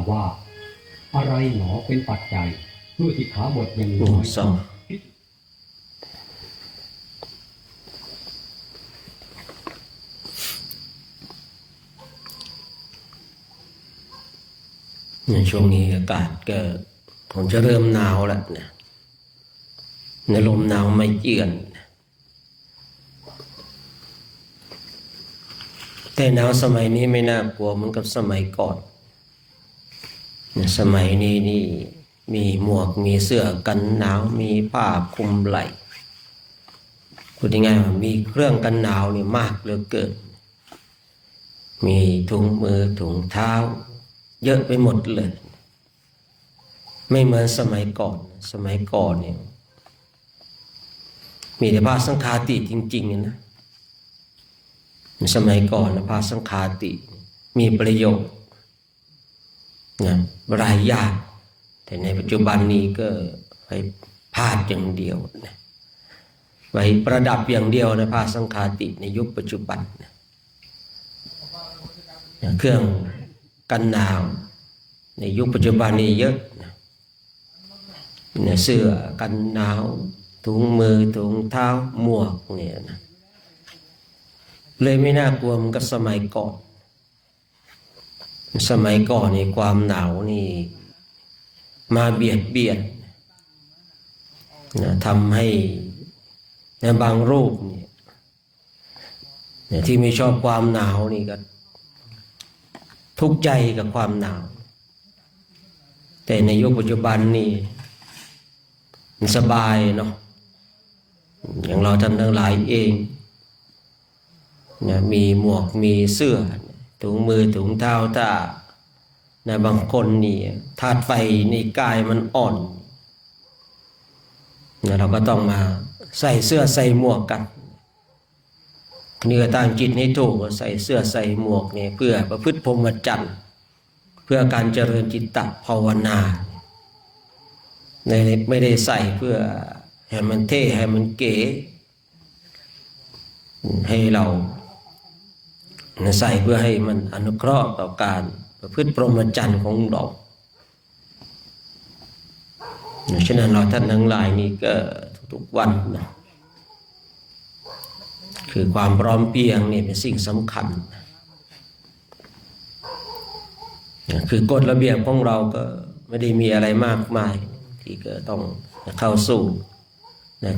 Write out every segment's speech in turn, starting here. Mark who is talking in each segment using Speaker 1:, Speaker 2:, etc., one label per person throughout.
Speaker 1: ว่าอะไรหนอเป็นปัจจัยเมื่อสิกขาบทยังน้อย
Speaker 2: สองในช่วงนี้อากาศก็ผมจะเริ่มหนาวแล้วเนี่ยในลมหนาวไม่เยือนแต่หนาวสมัยนี้ไม่น่ากลัวเหมือนกับสมัยก่อนสมัยนี้นี่มีหมวกมีเสื้อกันหนาวมีผ้าคลุมไหล่พูดง่ายๆว่ามีเครื่องกันหนาวนี่มากเหลือเกินมีถุงมือถุงเท้าเยอะไปหมดเลยไม่เหมือนสมัยก่อนเนี่ยมีแต่ผ้าสังฆาติจริงๆนะสมัยก่อนนะผ้าสังฆาติมีประโยชน์นะรายญาติแต่ในปัจจุบันนี้ก็ไปพาดอย่างเดียวนะไว้ประดับอย่างเดียวนะผ้าสังฆาติในยุคปัจจุบันนะเครื่องกันหนาวในยุคปัจจุบันนี้เยอะนะเสื้อกันหนาวถุงมือถุงเท้าหมวกเนี่ยนะเลยไม่น่ากลัวเหมือนกับสมัยก่อนนี่ความหนาวนี่มาเบียดเบียนนะทำให้ในบางรูปเนี่ยที่ไม่ชอบความหนาวนี่ก็ทุกข์ใจกับความหนาวแต่ในยุคปัจจุบันนี่มันสบายเนาะอย่างเราท่านทั้งหลายเองเนี่ยมีหมวกมีเสื้อถุงมือถุงเท้าถ้าในบางคนนี่ธาตุไฟในกายมันอ่อนเนี่ยเราก็ต้องมาใส่เสื้อใส่หมวกกันนี่ก็ตั้งจิตให้ถูกใส่เสื้อใส่หมวกเนี่ยเพื่อประพฤติพรหมจรรย์เพื่อการเจริญจิตตภาวนาไม่ได้ใส่เพื่อให้มันเท่ให้มันเก๋ให้เราใส่เพื่อให้มันอนุเคราะห์ต่อการประพฤติพรหมจรรย์ของเราฉะนั้นเราท่านทั้งหลายนี่ก็ทุกๆวันนะคือความพร้อมเพรียงนี่เป็นสิ่งสำคัญคือกฎระเบียบของเราก็ไม่ได้มีอะไรมากมายที่ก็ต้องเข้าสู่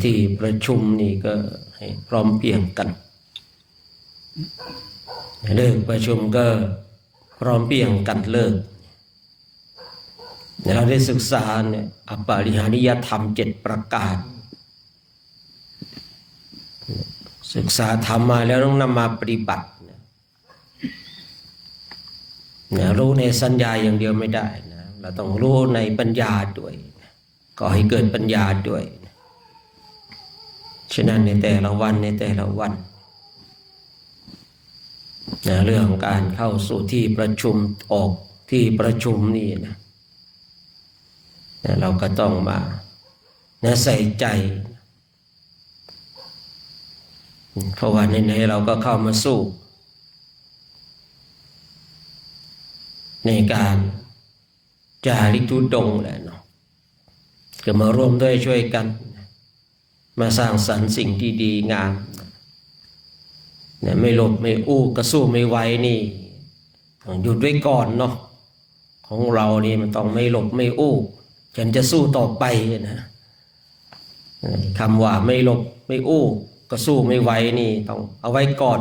Speaker 2: ที่ประชุมนี่ก็ให้พร้อมเพรียงกันเลิกประชุมก็พร้อมเพรียงกันเลิกเราได้ศึกษาเนี่ยอปาริหานิยธรรม7ประการศึกษาธรรมมาแล้วต้องนำมาปฏิบัติเนี่ยรู้ในสัญญาอย่างเดียวไม่ได้นะเราต้องรู้ในปัญญาด้วยก็ให้เกิดปัญญาด้วยฉะนั้นในแต่ละวันเรื่องการเข้าสู่ที่ประชุมออกที่ประชุมนี่นะเราก็ต้องมาใส่ใจเพราะว่าในเราก็เข้ามาสู้ในการจาริกธุดงค์แหละเนาะก็มาร่วมด้วยช่วยกันมาสร้างสรรค์สิ่งที่ดีงามเนี่ยไม่หลบไม่อู้ก็สู้ไม่ไหวนี่ต้องหยุดไว้ก่อนเนาะของเรานี่มันต้องไม่หลบไม่อู้ฉันจะสู้ต่อไปนะคำว่าไม่หลบไม่อู้ก็สู้ไม่ไหวนี่ต้องเอาไว้ก่อน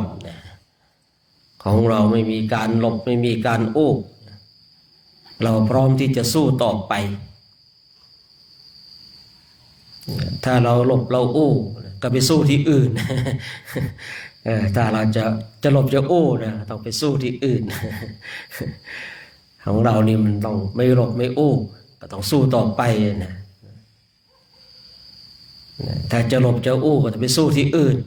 Speaker 2: ของเราไม่มีการหลบไม่มีการอู้เราพร้อมที่จะสู้ต่อไปถ้าเราหลบเราอู้ก็ไปสู้ที่อื่นถ้าเราจะหลบจะอู้นะต้องไปสู้ที่อื่นของเรานี่มันต้องไม่หลบไม่อู้ก็ต้องสู้ต่อไปนะถ้าจะหลบจะอู้ก็ต้องไปสู้ที่อื่น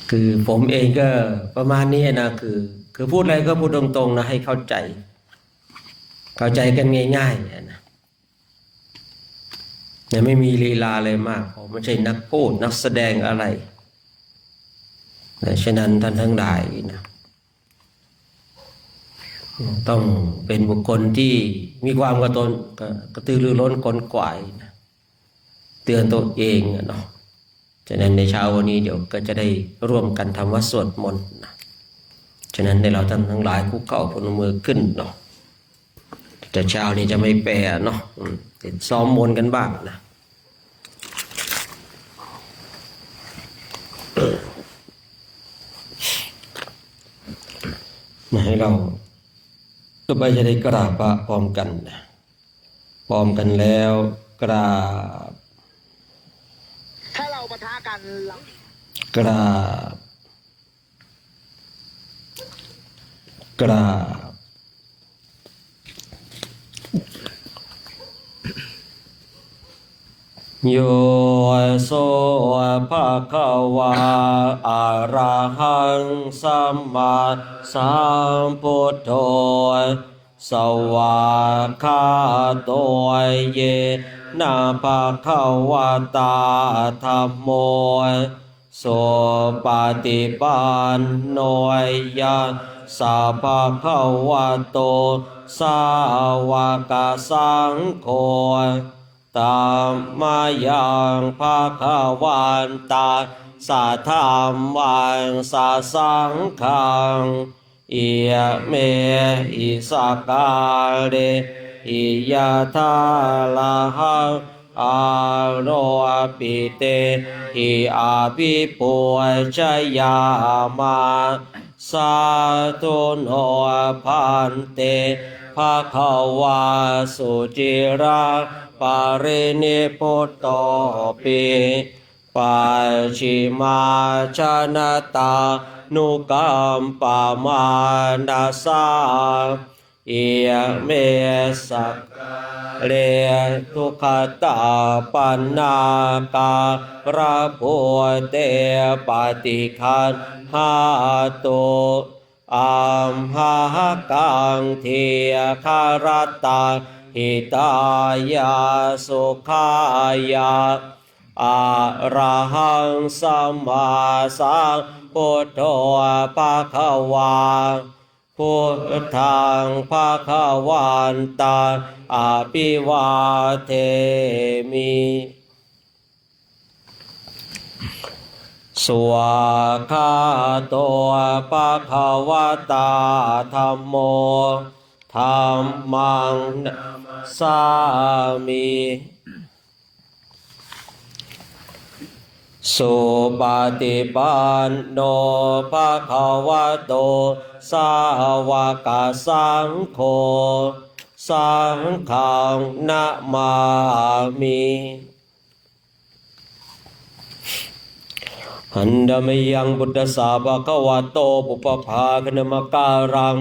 Speaker 2: คือผมเองก็ประมาณนี้นะคือพูดอะไรก็พูดตรงๆนะให้เข้าใจกันง่ายๆนะไม่มีลีลาอะไรมากผมไม่ใช่นักพูดนักแสดงอะไรฉะนั้นท่านทั้งหลายนะ ต้องเป็นบุคคลที่มีความกระตือรือร้นขนขวายนะเตือนตัวเองเนาะฉะนั้นในเช้าวันนี้เดี๋ยวก็จะได้ร่วมกันทำวัดสวดมนต์นะฉะนั้นในเราท่านทั้งหลายคุกเข่าพนมมือขึ้นเนาะแต่เช้านี้จะไม่แปรเนาะซ้อมมนต์กันบ้างนะมาให้เราต่อไปจะได้กราบพระพร้อมกันนะพร้อมกันแล้วกราบ
Speaker 3: ถ้าเราปะทะกัน
Speaker 2: กราบกราบโยโสภะคะวาอะระหังสัมมาสัมพุทโธสวากขาโตเยนะภะคะวะตาธัมโมโสปฏิปันโนยะสัพพะคะวะโตสาวกสังโฆธัมมายังภะคะวันตาสัทธัมมังสัสสังฆังอิเมหิสกาเลอิยะทาลาหังอาโนปิเตหิอาภิปุชยามาสาธุโนพันเตภะคะวาสุจิราปารินิพุตโตปิปัจฉิมาชนะตานุกัมปะมานาสาอิเมสักเลทุขตาปันนากาพระพุทธปฏิคันหาตุอัมหากังเทียคารตาหิตายาสุขายาอะระหังสัมมาสัมพุทโธภะคะวาพุทธังภะคะวันตังอะภิวาเทมิสวากขาโตภะคะวะตาธัมโมธัมมังนัมสามิสุปฏิปันโนภะคะวะโตสาวกสังโฆสังฆังนะมามิหันดามยังบุตตสาภะคะวะโตปุปภาคณมการัง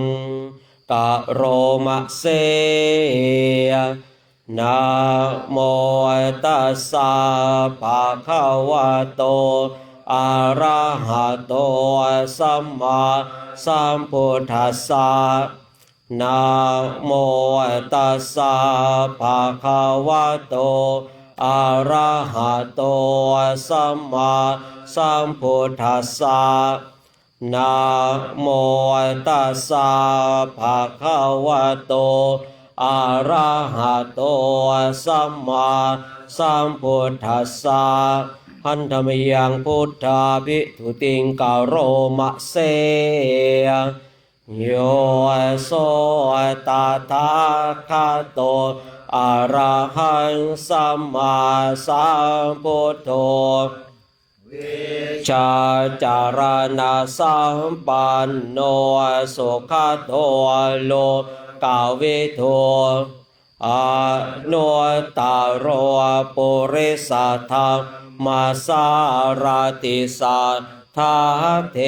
Speaker 2: กะโรมะเสนะโมตัสสะภะคะวะโตอะระหะโตสัมมาสัมพุทธัสสะนะโมตัสสะภะคะวะโตอะระหะโตสัมมาสัมพุทธัสสะนะโมตัสสะภะคะวะโตอะระหะโตสัมมาสัมพุทธัสสะหันธมยังพุทธาภิทุติงกโรมะเสโยโสตถาคโตอะระหังสัมมาสัมพุทโธชาจารณะสัมปันโนสุขโตโลกาวิโทอนุตตโรปุริสธรรมสารติสัทธาเท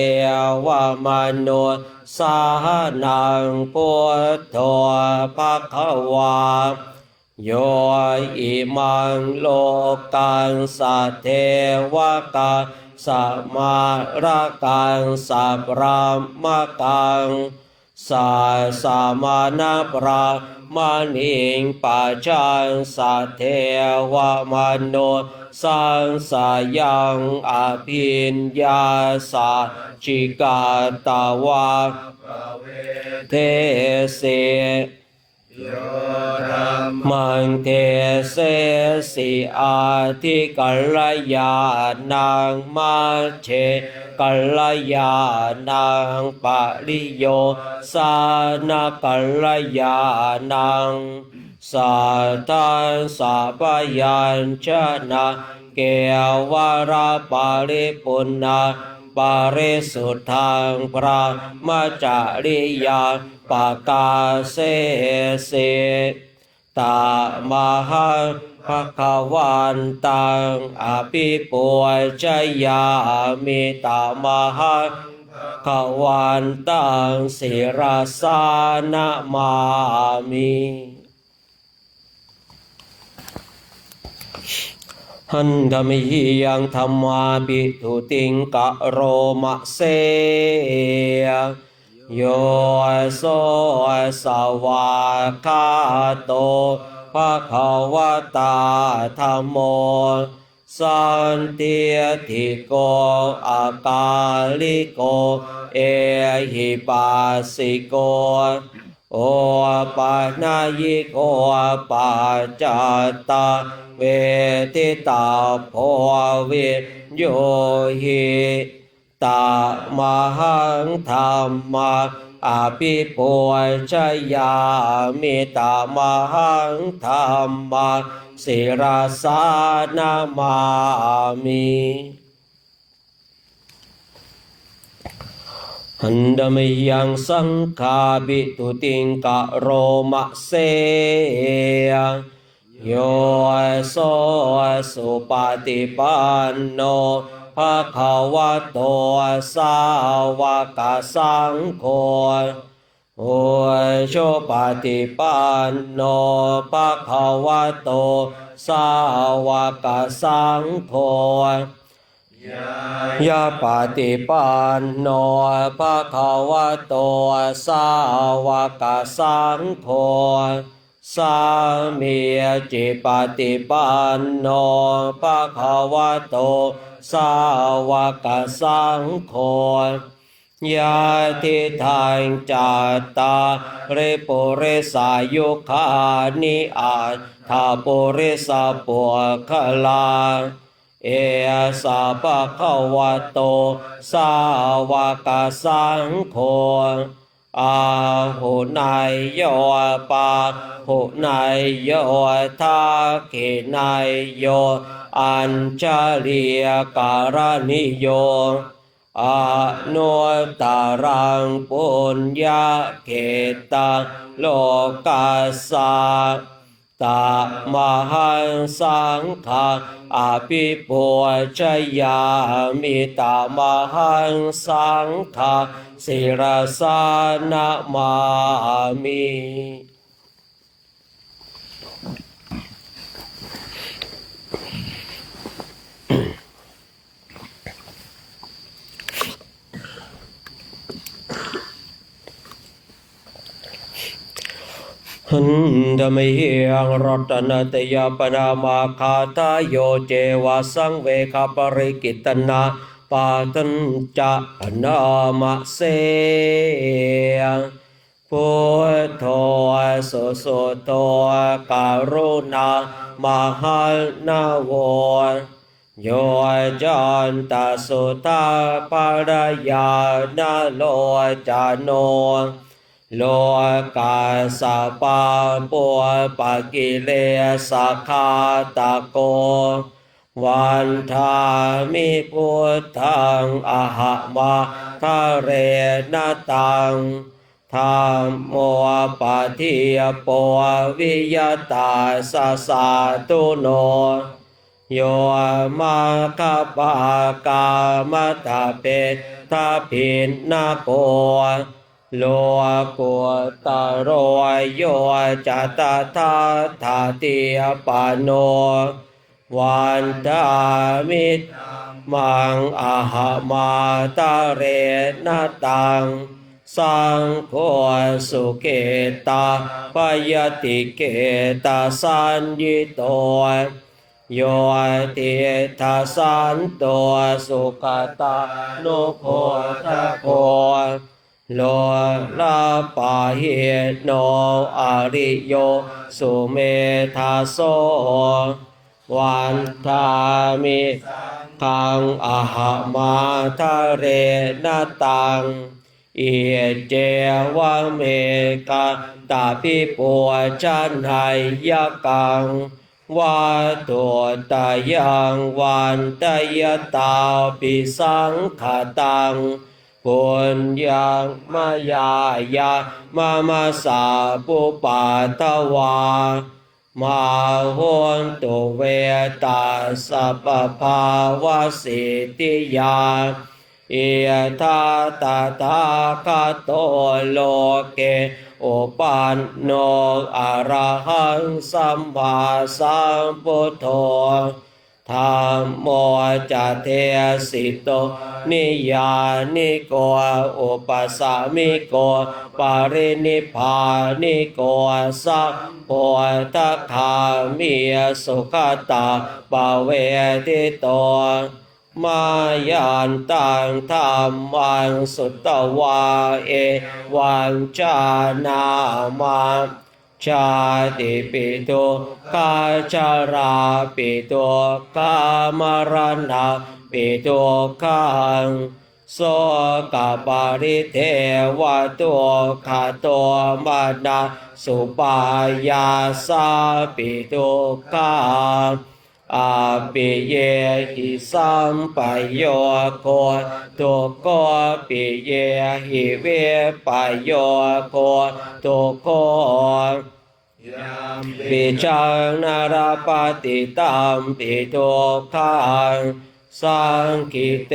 Speaker 2: วมนุสานังพุทโธภคะวาโยอิมังโลกังสัทเทวกาสัมมาระกังสัพพะมะกังสัสามานะปรามานิงปัจจังสัทเทวมนุสังสายังอภิญญาสัจจิกาตาวาป เทเสมังเทเสสิอาทิกัลยาณังมัชเชกัลยาณังปริโยสานกัลยาณังสัทธังสัพยัญชนะเกวราปาริปุณณปาริสุทธังพระมจาริยาปกาเสเสตามหังภวันตังอภิปุชยามิตามหังภวันตังศิรสานะมามิหันธมิยังธรรมาปิทุติงกะโรมะเสโยโสสวากขาโตภะคะวะตาธัมโมสันติทิโกอากาลิโกเอหิปัสสิโกโอปัญญญิโกปัจจตาเวทิตาโพวิโยหิตามหังธรรมาอภิปุชยามิตามหังธรรมาศิรสานะมามิหันดมยังสังฆาบิตุติงกะโรมะเสโยโสสุปฏิปันโนภะคะวะโตสาวกสังโฆโอโชปฏิปันโนภะคะวะโตสาวกสังโฆยะปฏิปันโนภะคะวะโตสาวกสังโฆสามีจิปฏิปันโนภะคะวะโตสาวกสังโฆยะทิทังจัตตาริปุริสายุคานิอัตถาปุริสปุคลาเอสะภะคะวะโตสาวกสังโฆอาหุนายโยปาหุนายโยทาขินายโยอัญชลียการณิโยอนุตตรังปุญญาเขตังโลกัสสะตามหังสังฆังอภิปุชยามิตามหังสังฆังศิรสานะมามิหันธมิยังรัตนตยปนามาคาทายโยเจวะสังเวคปริกิตนาปาตัญจะนามะเสพุทโธสุสุโธการุณามหันนาโวโยจันตสุตาปารยานาโลจโนโลกาสปาปัวปะกิเลสคาตะโกวันทามิพุทธังอหะมาทะเรนะตังธรรมโมปะทิยปวิยตาสสะตุโนโยมาคปากามตะเปทะพินนาโกโลกุตโรโยจัตถาทาติปโนวันทามิมังอหะมาตะเรนะตังสังโฆสุเกตาปยติเกตาสัญญิโตโยติทัสสันโตสุขตานุโคทโก โลลาปะเหโนอริโยสุเมธาโสวันทามิทังอหมาทะเรนตังอิเจวะเมกะตาปิปัวจันไหยกังวาตัวตายังวันตยตาปิสังขตังปุญญังมายายามาสาปุปาทวามาโหนตุเวตาสัพพาวะสิทธิยาเอธาตาตาคาโตโลเกอุปันโนอะระหังสัมมาสัมพุทโธธัมโมจะเทสิโตนิยานิโกอุปสามิโกปารินิพพานิโกสัพโพธคามิสุขตาปเวทิโตมายันตังธรรมังสุตตวาเอวังจานามาชาติปิตุกาจาราปิตุกามรณะปิตุขังโสกปาริเทวตุขาโตมานาสุปายาสาปิตุขังอาปิเยหิสัมปโยโคตุโกปิเยหิเวปโยโคตุโกปิจังนาราปฏิตัมปิตุขังสังคิเต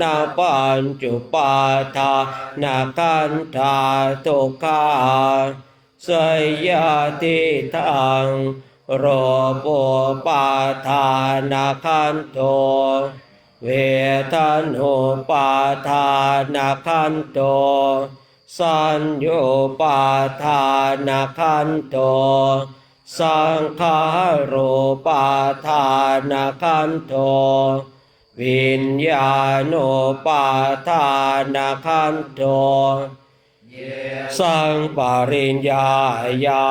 Speaker 2: นะปัญจุปาทานาคันธาตุขาสยติทังโรปุปาทานาคันโตเวทนุปาทานาคันโตสัญโยปาทานาคันโตสังขารูปาทานาคันโตวิญญาณุปาทานาคันโตสังปริญญายา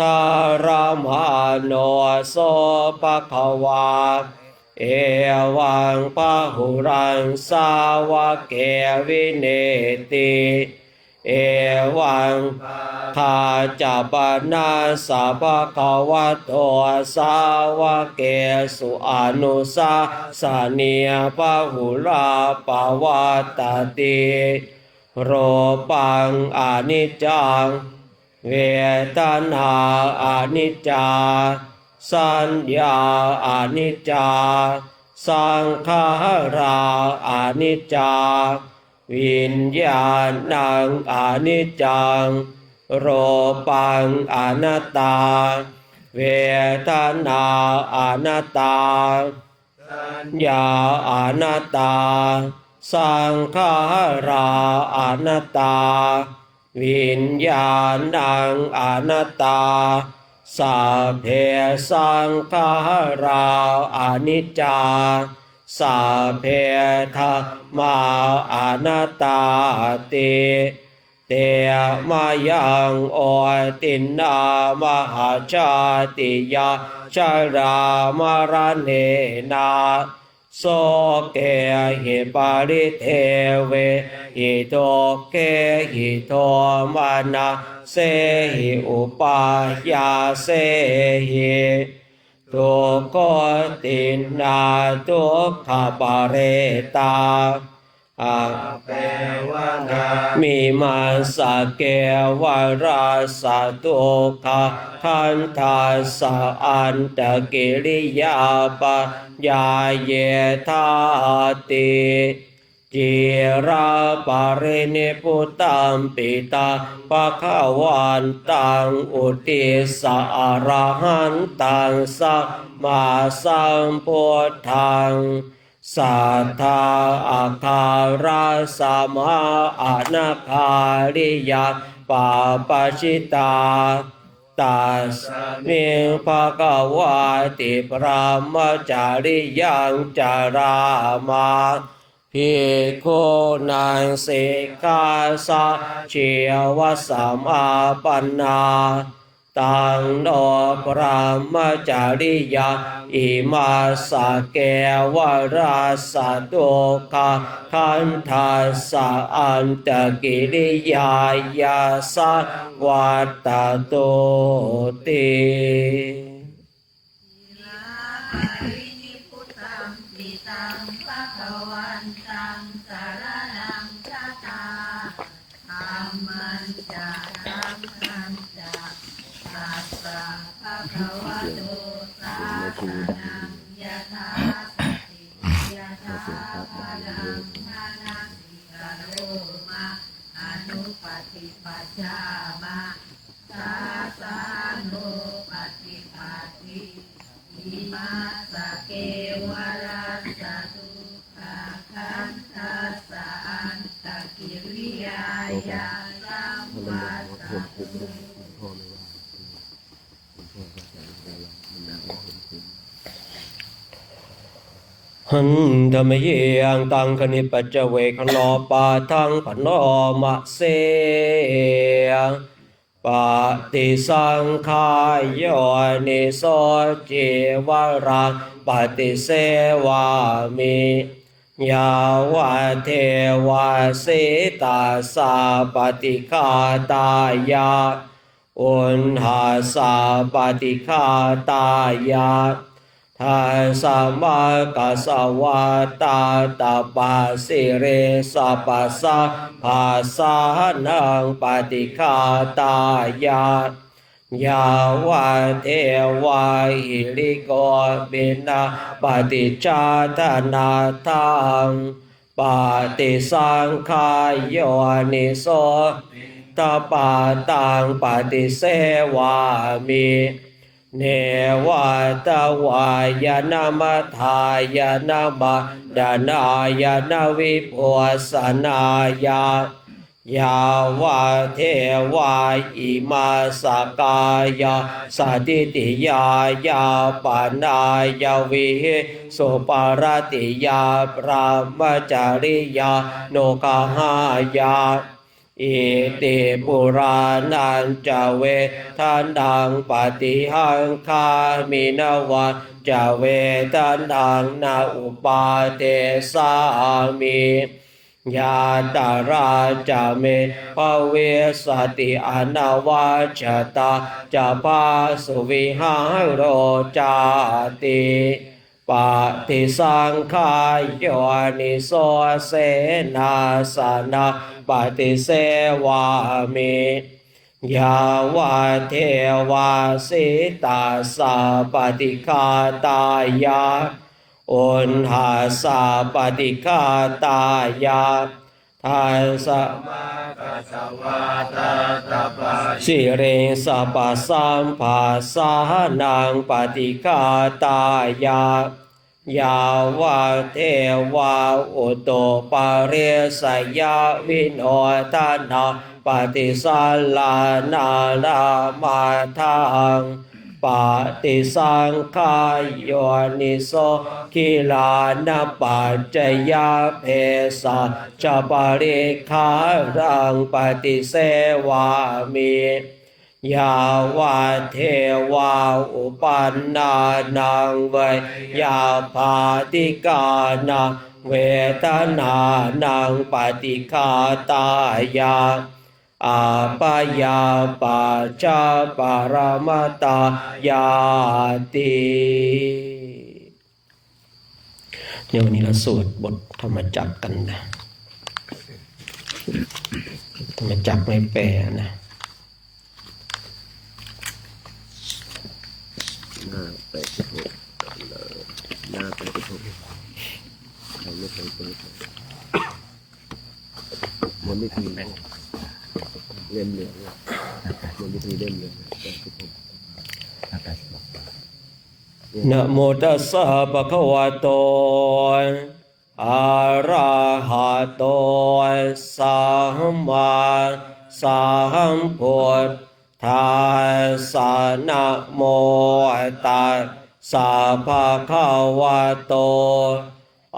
Speaker 2: ตารมาโนโสภควาเอวังพหุรังสาวะเกวิเนติเอวังทาจัปนาสัพพะวะโตสาวะเกสุอนุสาสเนียพหุราปวัตตติโรปังอนิจจังเวทนาอนิจจาสัญญาอนิจจาสังขาราอนิจจาวิญญาณังอนิจจังโรปังอนัตตาเวทนาอนัตตาสัญญาอนัตตาสังขาราอนัตตาวิญญาณังอนัตตาสัพเพสังขาราอนิจจาสัพเพธัมมาอนัตตาติเตมายังโอตินนามหาชาติยาชรามรณเนนาโสเกหิปาริเทเวหิโตเกหิโตมานะเสหิอุปายาเสหิทุกขตินาทุกขปาเรตาอาเปวนามิมาสเกวราสตุขะขันธาสะอันตกิริยาปยาเยธาติจิราปารินิพุตัมปิตาภควันตังอุติสะอรหันตังสัมมาสัมพุทธังสัทธาอาคาราสัมมาอนาคาริยาปาปชิตาตัสมิงภะคะวะติพระมจาริยังจารามา ภิกขุนังสิกขาสะชีวสัมมาปันนาตังโนปรามจาริยาอิมาสะเกวราสะโตคาคันทัสสะอันตกิริยายาสะวัตตโตติหันธรรมเยังตังคณิปัจเจเวคโนปาทังปโนมะเสปฏิสังขายโยนิโสจิวรังปฏิเสวามิยาวะเทวะสิตาสาปฏิฆาตายาอุณหาสาปฏิฆาตายาทัสสะมะกัสสวะตาตาปะสิเรสัพพะสะภาสานังปฏิฆาตายายาวะเทวะหิริโกบินาปฏิจจทนาทังปฏิสังขายโยนิโสตปาตังปฏิเสวามิเนวะตวายนามัทายนามาดานายนาวิปัสสนายายาวะเทวาอิมาสกายาสติติยายาปานายาวิสุปารติยาปรามจาริยาโนกาหายาอิติปุรานันจเวทันดังปฏิหังคามินวัจจเวทันดังนาอุปาเทสามิยาตาราจาเมภเวสติอนาวาจตาจาภาสุวิหารโรจาติปฏิสังขายโยนิโสเสนาสนะปฏิเสวามิยาวะเทวาสิตาสาปฏิฆาตายาอุณหาสาปฏิฆาตายาทัสสะมะกัสสวะตาตาปะสิเรสัพพะสัมภาสานังปฏิฆาตายายาวะเทวาอุตโตปาเรสยาวิโนทานาปฏิสัลลานานามาทังปฏิสังขายโยนิโสกิลานะปัจจยาเพสะจปาริคารังปฏิเสวามิยาวะเทวาอุปันนานังเวยาภาติกานาเวทนานังปฏิฆาตายาอาปายาปาจาปารมตายาติเดี๋ยววันนี้เราสวดบทธรรมจักรกันนะธรรมจักรไม่แปลนะ
Speaker 4: หน้า86หน้า86ใครไม่เคยเปิดมันไม่ทีเล่มเหลืองมันไม่ทีเล่มเหลือง
Speaker 2: นะโมตัสสะภะคะวะโตอะระหะโตสัมมาสัมพุทธัสสะนะโมตัสสะภะคะวะโต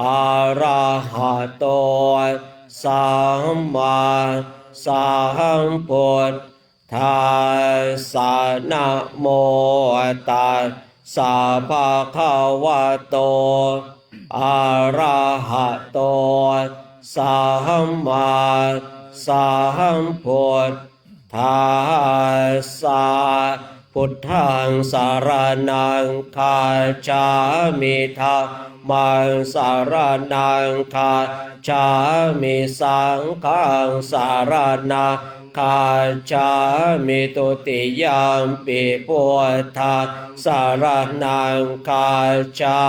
Speaker 2: อะระหะโตสัมมาสัมพุทธัสสะนะโมตัสสะภะคะวะโตอะระหะโตสัมมาสัมพุทธัสสะพุทธังสารนังคาจามิธัมมังสารนังคาจามิสังฆังสารนังคาจามิตุติยามปิพุทธังสารนังคาจา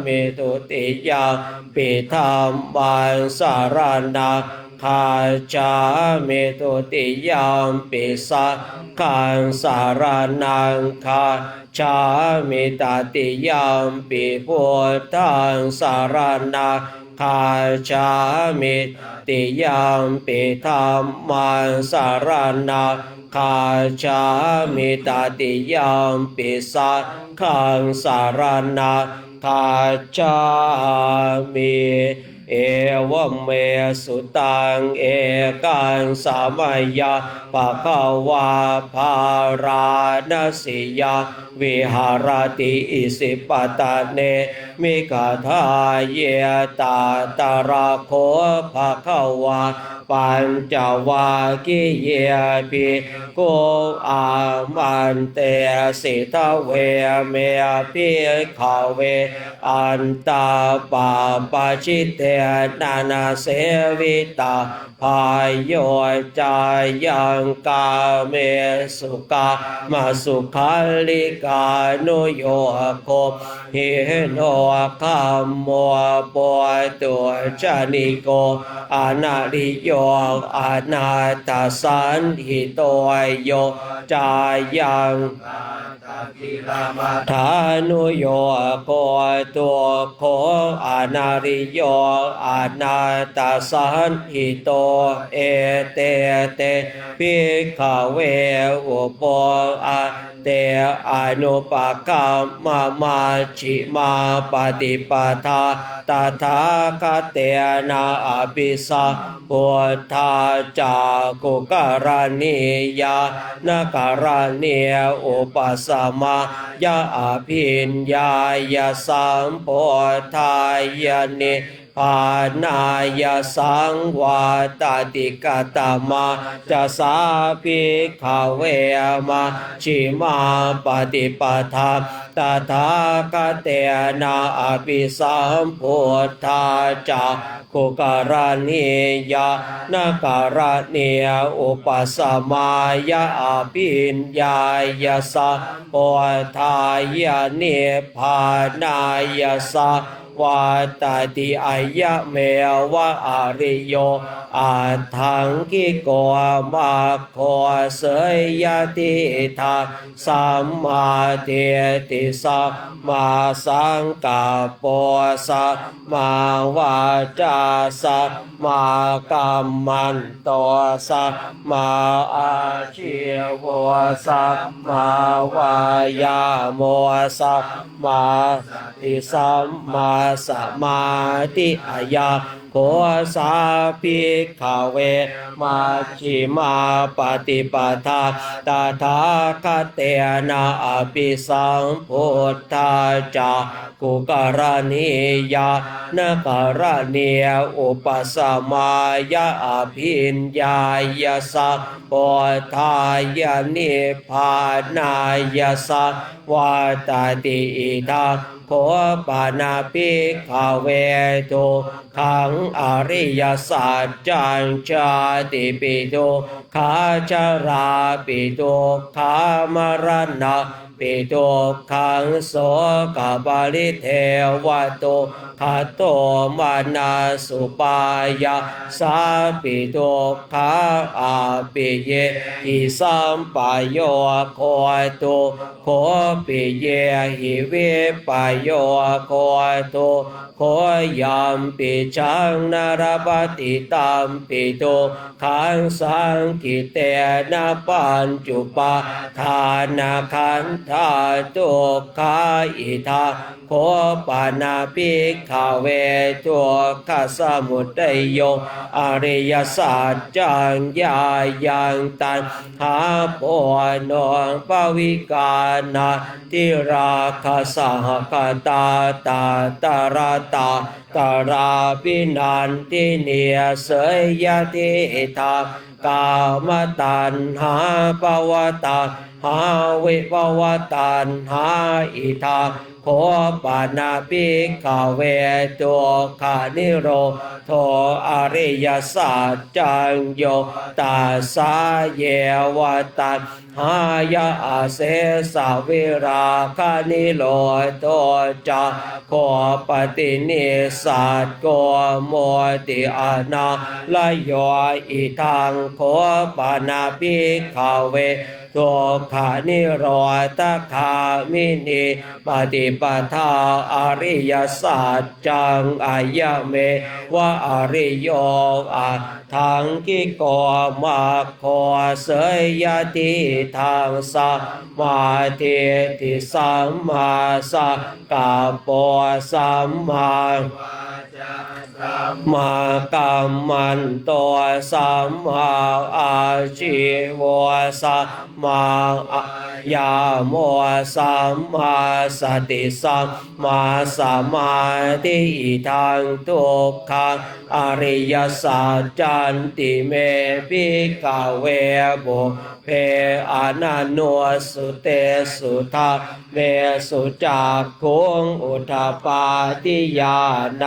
Speaker 2: มิตุติยามปิธัมมังสารนังคาจามิตุติยามปิสังฆังสารนังคาจามิตติยามปิพุทธังสารนังคาจามิติยามปิธัมมังสารนังคาจามิตติยามปิสังฆังสารนังคาจามิเอวเมสุตังเอกังสามัยยะภะคะวาภาราณสิยาวิหารติอิสิปตะเนมิกทาเยตาตระโคภะคะวาปัญจวากิเยปิโกอามันเตสิทะเวเมปิขเวอันตาปาปาชิเตนานาเสวิตาพายโยจายังกาเมสุกามาสุขาลิกานุโยโคหิโนคัมโมปอยตัวจานิโกอนาลิโยอนาตสันหิโตโยจายังธานุโยโคตัวโคอนาริโยอนาตสันหิโตเอเตเตภิกขเวอุปอาเตอนุปกรรมมาชิมาปฏิปทาตถาคเตนะอภิสัมพุทธาจากกุการณียานการณียอุปสัมมายะอภิญญายะสัมโพธายะนิปานายะสังวาตติกตมาจะสาภิกขเวมาชิมาปฏิปทาตถาคเตนะอภิสัมพุทธาจากกุการณียานการณียอุปสัมมายะอภิญญายะสัมโพธายะนิพพานายะสัมวาตติอายะเมวะอริโยอาทังกิโกมาโคเสยยติทาสัมมาเทติสัมมาสังกัปปะสัมมาวาจาสัมมากัมมันโตสัมมาอาชีวะสัมมาวายาโมสัมมาติสัมมาสมาธิอาญาโคสาภิกขเวมาชิมาปฏิปทาตถาคเตนะอภิสัมพุทธาจากกุการณียานการณียอุปสัมมายะอภิญญายะสัมโพธายะนิพพานายะสัมวาตติอิทังโคปานาภิกขเวทุขังอริยสัจจังชาติปิทุขาจาราปิทุขามรณะปิทุขังโสกปาริเทวตุขัตโตมานาสุปายาสาปิทุขาอาปิเยหิสัมปายโยโคตุโคปิเยหิวิปายโยโคตุโคยามปิชังนารปฏิตัมปิตุขังสังกิเตนะปัญจุปาทานาขันธาตุขาอิทาโค โคปานาภิกขเวทุกขสมุทัยโยอริยสัจจังญายังตันหาโพนองปวิกานาทิราคสหคตาตาตระตาตราปินันทิเนียเสยยติทากามตัณหาภวตาหาวิภวตัณหาอิทาโคปานาภิกขเวทุกขานิโรโทอริยสัจจังโยตัสสะเยวตัสหายาอาเสสะวิราคานิโรโทจะโคปฏินิสัตโกโมติอานาลโยอิทังโคปานาภิกขเวทุกขานิโรธคามินิปฏิปทาอริยสัจจังอายะเมวะอริโยอะทังกิโกมาโคเสยยติทางสัมมาทิฏฐิสัมมาสังกัปปะสัมมามากัมมันโตสัมมาอาชีวะสัมมาอะยาโมสัมมาสติสัมมาสมาธิทางทุกขังอริยสัจจันติเมภิกขเวบุพเพอนันโนสุเตสุทาเมสุจักขุงอุทธปาทิญาณ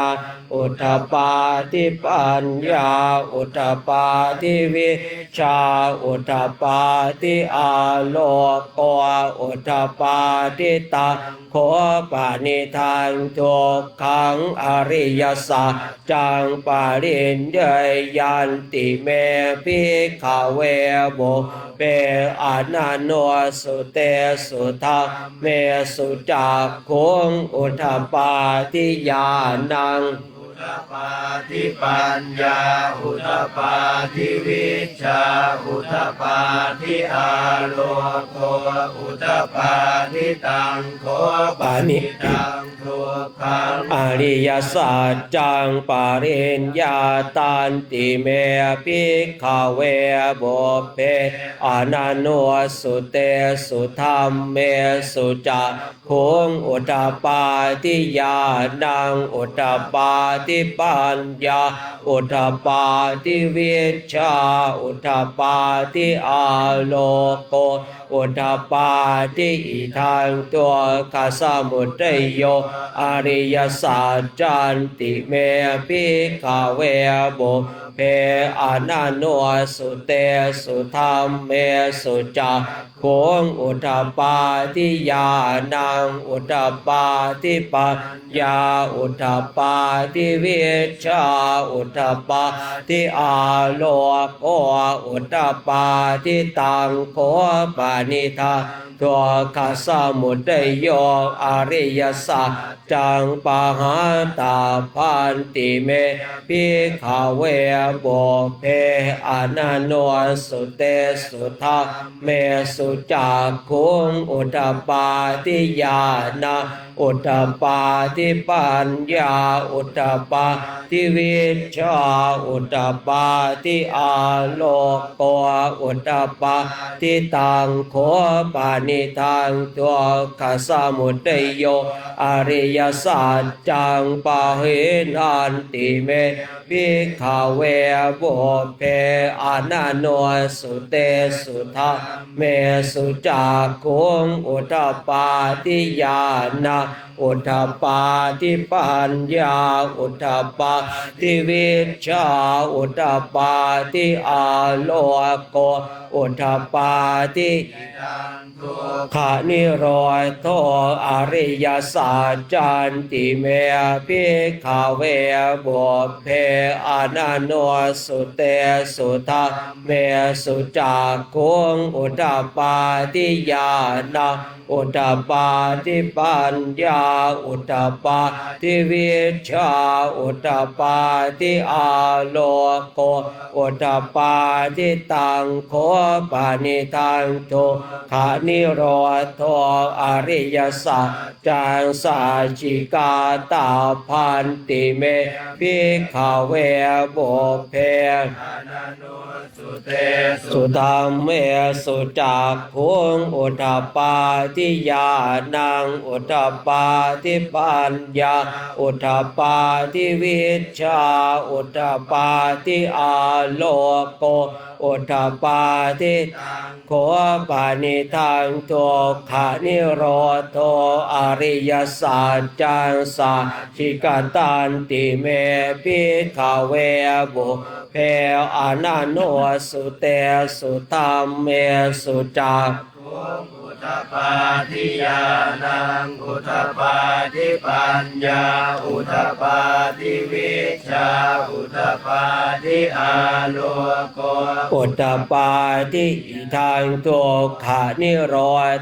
Speaker 2: อุทธปาทิปัญญาอุทธปาทิวิชาอุทธปาทิอาโลกโกอุทธปาทิตาโคปานิทานทุกขังอริยสัจจังปาริญญายันติเมภิกขเวบุพเพอนันโนสุเตสุทาเมสุจักขุงอุทธปาทิญาณังอุทธปาทิปัญญาอุทธปาทิวิชาอุทธปาทิอาโลกโกอุทธปาทิตังโคปานิตังทุกขังอริยสัจจังปาริญญาตันติเมภิกขเวบุพเพอนันโนสุเตสุธัมเมสุจักขุงอุทธปาทิญาณังอุทธปาทิปัญญาอุทธปาทิวิชาอุทธปาทิอาโลกโกอุทธปาทิอิทังตัวขสมุทัยโยอริยสัจจันติเมภิกขเวบุพเพอนันโนสุเตสุธัมเมสุจักขุงอุทธปาทิญาณังอุทธปาทิปัญญาอุทธปาทิวิชาอุทธปาทิอาโลกโกอุทธปาทิตังโคปานิทาตัวขสมุทัยโยอริยสัจจังปะหาตาพันติเมภิกขเวบุพเพอนันโนสุเตสุทาเมสุจักขุงอุทธปาทิญาณังอุทธปาทิปัญญาอุทธปาทิวิชาอุทธปาทิอาโลกโกอุทธปาทิตังโคปานิทังตัวขสมุทัยโยอริยสัจจังปะหินันติเมภิกขเวบุพเพอนันโนสุเตสุธัมเมสุจักขุงอุทธปาทิญาณังอุทธปาทิปัญญาอุทธปาทิวิชาอุทธปาทิอาโลกโกอุทธปาทิขานิโรโทอริยสัจจันติเมภิกขเวบุพเพอนันโนสุเตสุธัมเมสุจักขุงอุทธปาทิญาณังอุทธปาทิปัญญาอุทธปาทิวิชาอุทธปาทิอาโลกโกอุทธปาทิตังโคปานิทังทุกขานิโร โทอริยสัจจังสาจิกาตาพันติเมภิกขเวบุพเพสุธัมเมสุจักขุงอุทธปปาทิญาณังอุทธปปาทิปัญญาอุทธปปาทิวิชชาอุทธปปาทิอาโลโกอุทธปปาทิโคปานิทังทุกขานิโรโธอริยสัจจังสาชิกตันติเมภิกขเวบุพเพอนันโนสุเตสุธัมเมสุจัก
Speaker 4: อุทธปาทิญาณังอุทธปาทิปัญญาอุทธปาทิวิชชาอุทธปาทิอาโลโก
Speaker 2: อุทธปาทิอิทังทุกขานิโร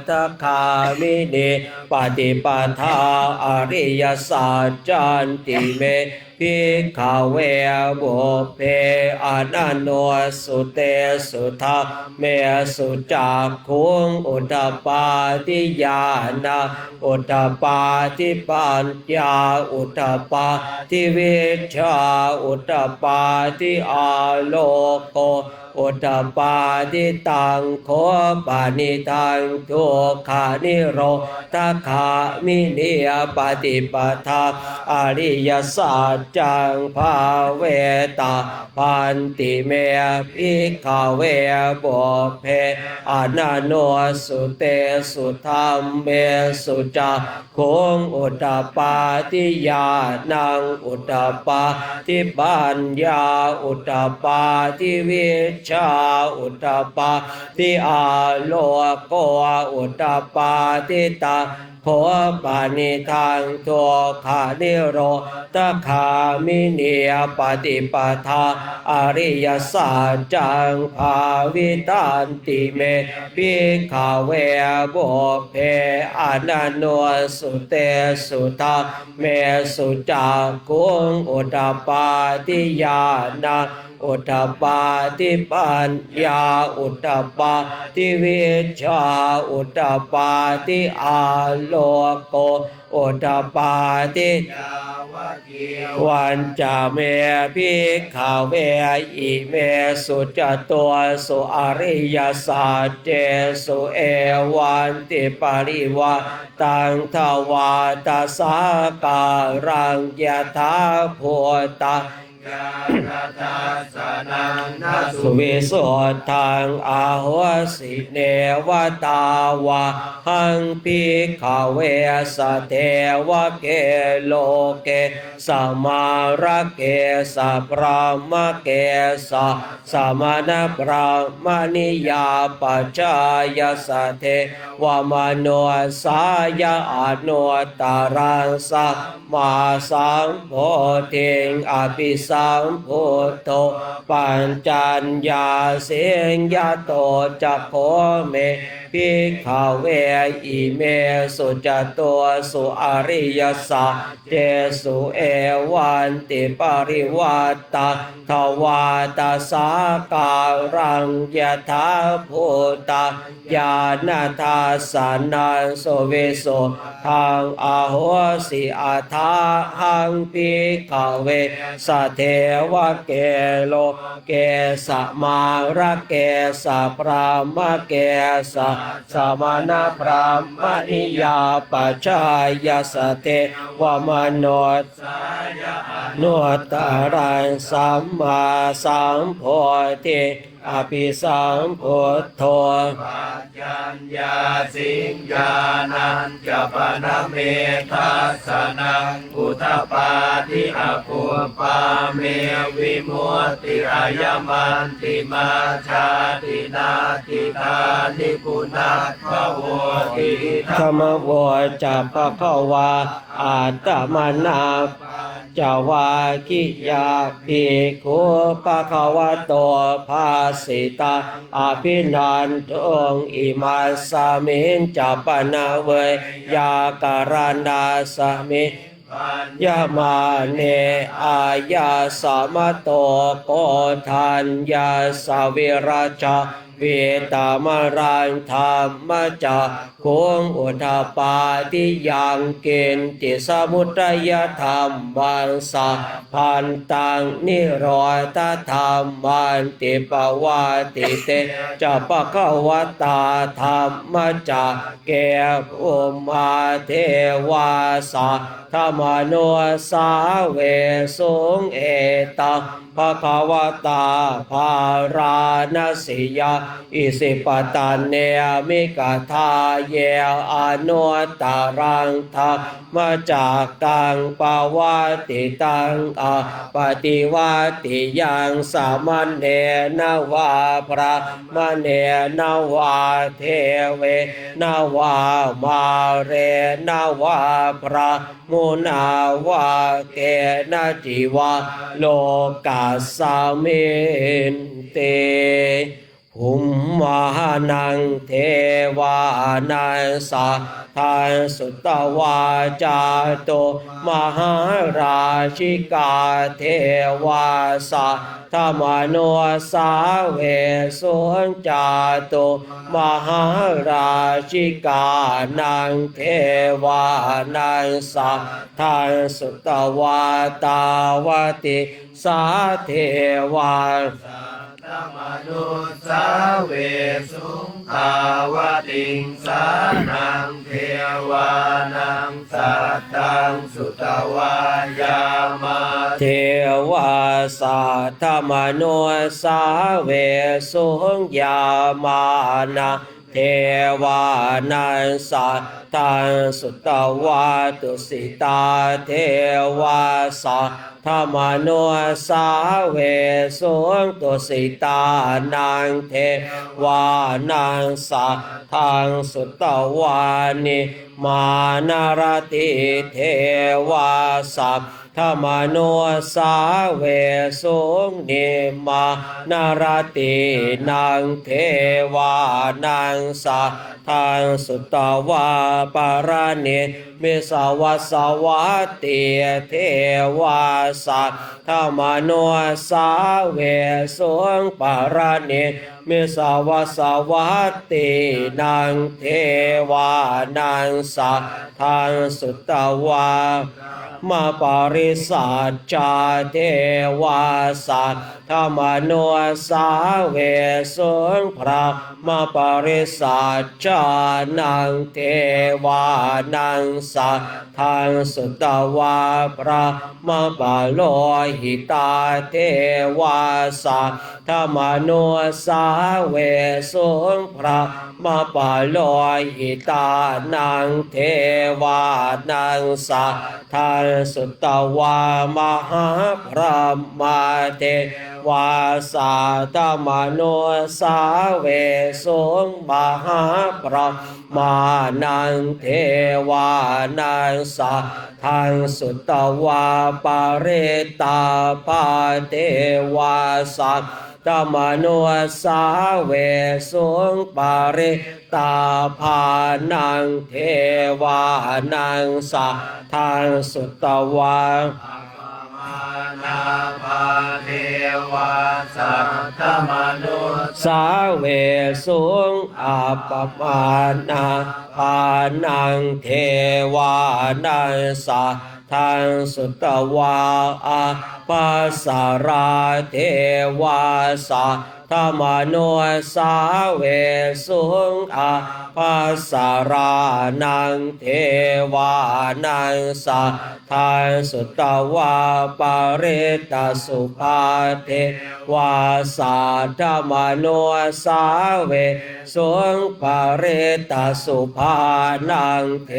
Speaker 2: ธคามินิปฏิปทาอริยสัจจันติเมภิกขเวบุพเพอนันโนสุเตสุธัมเมสุจักขุงอุทธปาทิญาณังอุทธปาทิปัญญาอุทธปาทิวิชชาอุทธปาทิอาโลโกอุทธปาทิตังโคปานิทังทุกขานิโรธคามินิปฏิปทาอริยสัจจังภาเวตาพันติเมภิกขเวบุพเพอนันโนสุเตสุธัมเมสุจักขุงอุทธปาทิญาณังอุทธปาทิปัญญาอุทธปาทิวิชชาอุทธปาทิอาโลโกอุทธปาทิตาโคปานิทังทุกขานิโรธคามินิปฏิปทาอริยสัจจังภาวิตันติเมภิกขเวบุพเพอนันโนสุเตสุธัมเมสุจักขุงอุทธปาทิญาณังอุทธปาทิปัญญาอุทธปาทิวิชชาอุทธปาทิอาโลโกอุทธปาทิวันจาเมภิกขเวอิเมสุจตัวสุอริยสัจเจสุเอวันติปริวาตังทวาตาสาการังยะถาภูตาสุวิสุทธังอาหัวสิเนวตาวะหังภิกขเวสเทวะเกโลเกสมาระเกสพรหมเกสสมณพราหมณิยาปัจจายสเทวมโนสายะอนุตตรังสัมมาสัมโพธิงอภิสัมพุทโธปัญจัญญาเสียงยะโตจักโขเมภิกขเวอิเมสุจตัวสุอริยสัจเจสุเอวันติปริวัตตาทวาตาสาการังยะถาภูตาญาณทัสสนังโสวิโสทางอาโหสิอาทาหังภิกขเวสเทวะเกโลเกสมาระเกสพรหมเกสสมณพราหมณิยาปัจจายสเทวมโนสายะอนุตตรังสัมมาสัมโพธิอภิสัมพุทโธปัจจัญญาสิงญานันจะปนเมทัสสนังอุทธปาทิอภูปาเมวิมุตติอายมันติมาชาตินาติตานิปุนาภโวติธรรมโวจัปะภวาอาตมนาจาวากิยาภิกขุปะคะวะโตภาสิตาอภินันทงอิมาสมินจัปนาเวยาการณาสมิยามาเนอายาสามโตโกทัญญาสวิราชาโก วิตามรังธรรมจักขุงอุทธปาทิยังเกณฑ์ติสมุทัยธรรมวันสะพันตังนิโรธธรรมวันติปวาติเตจะปะคะวตาธรรมจักแก่อุมาเทวาสะธรรมโนสาเวสุงเอตังภะคะวตาภาราณสิยาอิสิปตันเนมิกทาเยอนุตตรังธรรมจากกังปวาติตังอปฏิวัติยังสามัญเนนวาพระมเนนวาเทเวนวามาเรนวาพระมุนาวาเกณจิวาโลกัสสมินเตภูมิมหานังเทวานัสสะทานสุตวาจาโตมหาราชิกาเทวาสะธรรมโนสาเวสุนจาโตมหาราชิกานังเทวานัสสะทานสุตวาตาวติสาเทวา
Speaker 4: ธรรมนุสาเวสุงภาวติงสานังเทวานังสัตตังสุตวายามา
Speaker 2: เทวาสาธรรมโนสาเวสุงยามานะเทวานัสสะทังสุตวาตุสิตาเทวาสะธรรมโนสาเวสุงตุสิตานังเทวานังสัทธังสุตวานิมานารติเทวาสัพธรรมโนสาเวสุงนิมานารตินังเทวานังสัทธังสุตวาปารณิมิสวัสวัตติเทวาสัทธรรมโนสาเวสุงปารณิมิสวัสวัตตินังเทวานังสัทธังสุตวามาปริสัจจาเทวาสัทธรรมโนสาเวสุงพระมาปริสัจจานังเทวานังสัทธังสุตวาพระมาปโลหิตาเทวาสัทธรรมโนสาเวสุงพระมาปโลหิตานังเทวานังสัทธังสุตวามหาพระมาเทวาสาธรรมโนสาเวสุงมหาพระมานังเทวานังสัทธังสุตวาปาเรตาปาเทวาสัทธรรมโนสาเวสุงปาริตาภานังเทวานังสัทธังสุตวา
Speaker 4: นาภาเทวาสัทธรรมนุ
Speaker 2: สาเวสุงอัปปมานาภานังเทวานังสัทธังสุตวาอาปัสสาราเทวาสัทธรรมโนสาเวสุงอาปัสสารานังเทวานังสัทธังสุตวาปาริตสุภาเทวาสัทธรรมโนสาเวสุงปาริตสุภานังเท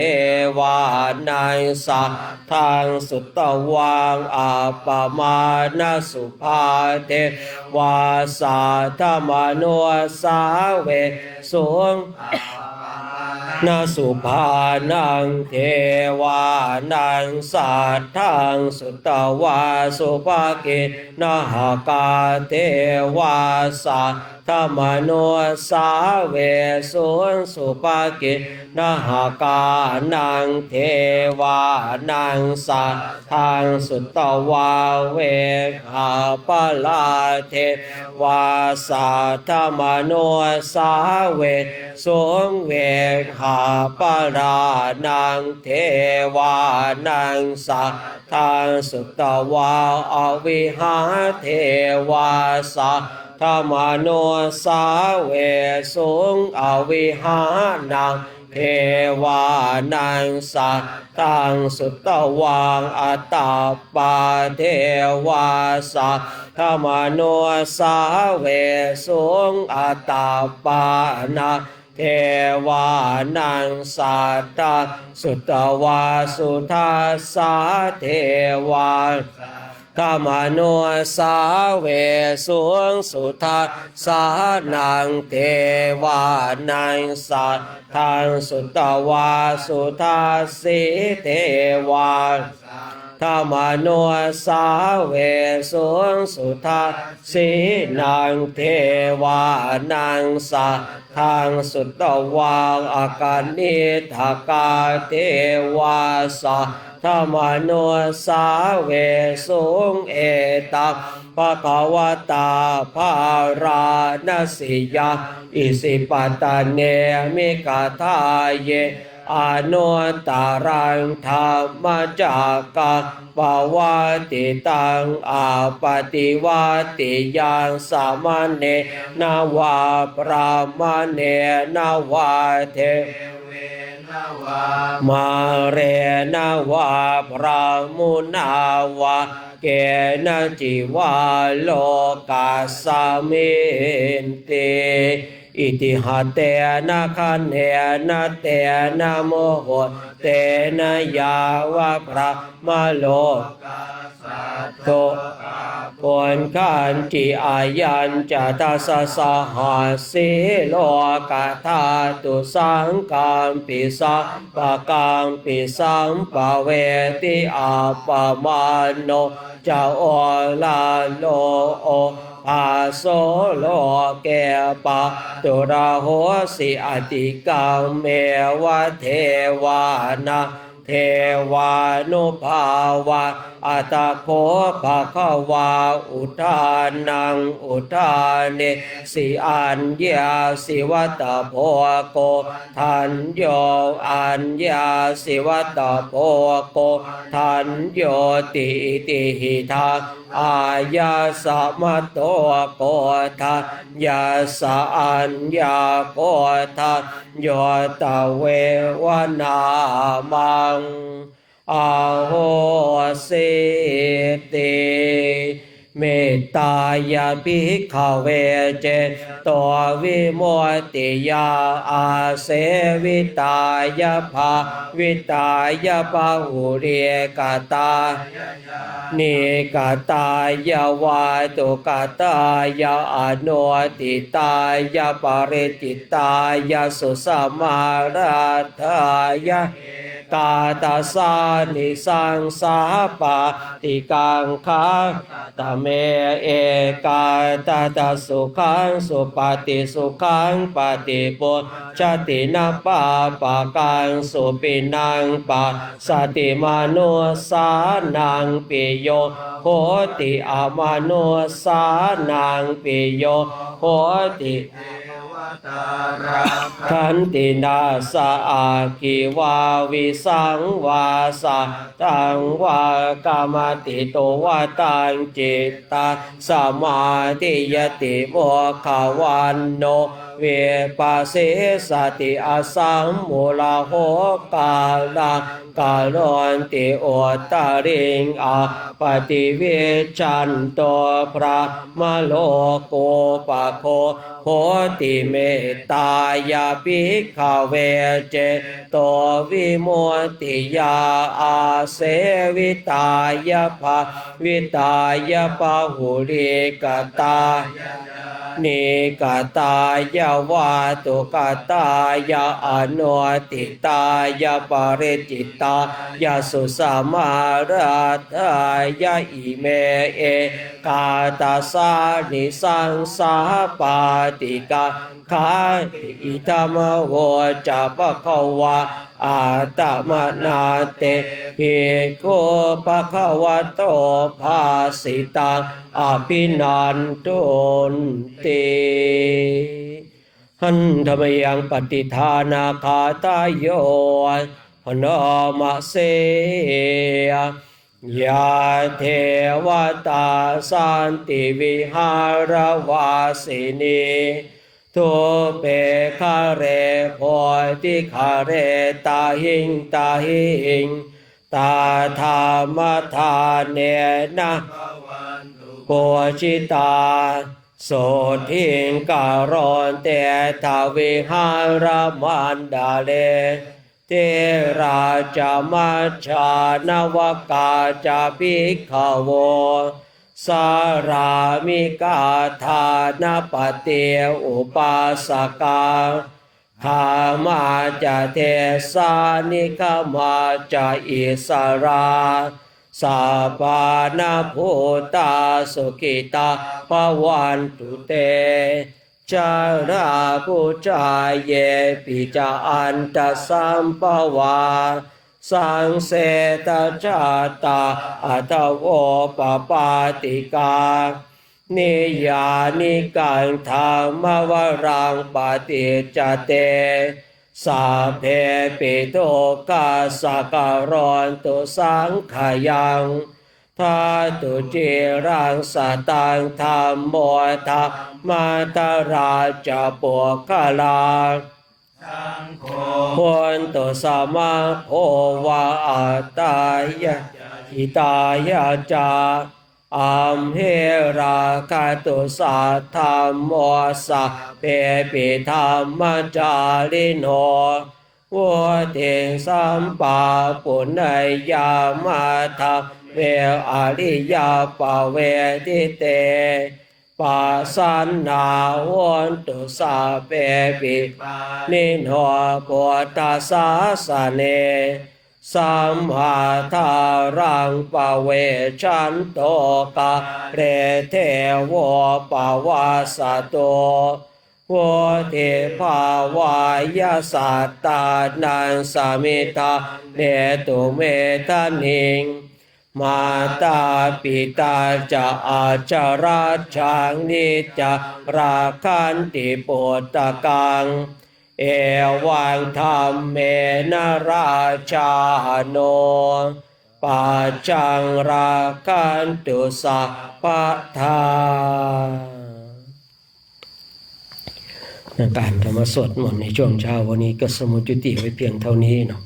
Speaker 2: วานังสัทธังสุตวาอัปปมาณสุภาเทวาสัทธรรมโนสาเวสุงนาสุภานังเทวานังสัทธังสุตวาสุภกินหกาเทวาสัทธ ธรรมโนสาเวสุสุปกินหากานังเทวานังสัทธังสุตตวาเวหาปลาเทวาสัทธมโนสาเวสุงเวหาปลานังเทวานังสัทธังสุตตวาอวิหาเทวาสัทธมโนสาเวสุงอวิหานังเทวานังสัทธังสุตตวังอัตตาปาเทวาสัทธมโนสาเวสุงอัตตาปานาเทวานังสัทธาสุตตวาสุทัสสะเทวาธรรมโนสาเวสุงสุทัสสะนังเทวานังสัทธังสุตตวาสุทัสสิเทวาธรรมโนสาเวสุงสุทัสสินังเทวานังสัทธังสุตตวาอาการนิทากาเทวาสัทธรรมโนสาเวสุงเอตังภะคะวะตาภาราณสิยาอิสิปตะเนมิกาทาเยอนุตตรังธรรมจักกังปวัตติตังอาปฏิวัติยังสามเณนาวาปรามเณนาวาเทมาเรนาวาพระมุนาวาเกณจิวาโลกาสมินติอิติหัตเตนะคันเนนะเตนะโมโหเตนะยาวะพระมโลโตผลขันจิอายัญจะทัสสะหัสสิโลกาธาตุสังกัมปิสัมปะกัมปิสัมปะเวติอาปะมาโนจะโอลาโลโออาโสโลเกปะตุระโหสิอติกัมเมวะเทวานาเทวานุภาวะอัตโคภะคะวาอุทานังอุทาเนสิอัญญาสิวัตโพโกทันโยอัญญาสิวัตโพโกทันโยติติหิทาอายาสมัตโตโกทันยาสอัญญาโกทันโยตเววนามังอาโหสิติเมตตายาภิกขเวเจโตวิโมติยาอาเสวิตายาภาวิตายาปะหุเรกตานิกตายาวาตุกตายาอโนติตายาปริจิตายาสุสมาราธายากาตาสานิสังสาปะติกังคังตเมเอกาตาตาสุขังสุปฏิสุขังปฏิปุจจตินาปะปะกังสุปินังปะสติมานุสานังปิโยโหติอามานุสานังปิโยโหติขันตินาสาอาคิวาวิสังวาสะตังวากามติโตวาตังจิตตาสมาธิยติโมขวันโนเวปัสสิสติอาสัมมุลาโหกาลังกาลอนติโอตาริงอาปฏิเวชันโตพระมโลโกปะโคโหติเมตตายาภิกขเวเจโตวิโมติยาอาเสวิตายาภาวิตายาปะหุริกตา นิกตายาวาตุกตายาอนุติตายาปริจิตายาสุสมาราทายาอิเมเอกาตาสานิสังสาปาติกาคาอิธรรมโวจะปะคะวะอาตมนาเตภิกขุปะคะวะโตภาสิตังอภินันตุนติหันธรรมยังปฏิทานาคาตายโยพนมเสยยาเทวตาสันติวิหารวาสินีทุเปคาเรโพธิคาเรตาหิงตาหิงตาธรรมทานเนนะโกชิตาโสทิงการอนเตทาวิหารมันดาเลเทราจามัชฌานวกาจาภิกขโวสารามิกาธานปเตอุปาสกาขามาจะเทสานิกามาจะอิสราสัพพานาภูตาสุขิตาภวันตุเตจาราปุจาเยปิจาอันตสัมภวาสังเสตจาตาอัตโวปปาติกานิยานิกังธรรมวรังปฏิจจเตสัพเพปิโตกาสการอนตุสังขยังทาตุจิรังสตังธรรมโมทะมาตราจะปุคลาพุนตุสัมมาโอวาอัตตายะอิตายะจาอัมเหราคาตุสัทธรรมโมสัพเพปิธรรมจาริโนวุติสัมปาปุณณยามาธรรมเวอริยปเวทิเตปัสสันนาวันตุสัพเพปินิโนปุตตะสาสเนสัมมาทารังปเวชันโตกะเรเทวปวาสโตโวเทภาวายาสัตตานังสมิทาเนตุเมทานิงมาตาปิตาจะอาจาราชังนิจาราคันติปุตตะกังเอวังธรรมเมนะราชาโนปัจจังราคันตุสัพพทาการธรรมสวดมนต์ในช่วงเช้าวันนี้ก็สมุจุติไว้เพียงเท่านี้เนาะ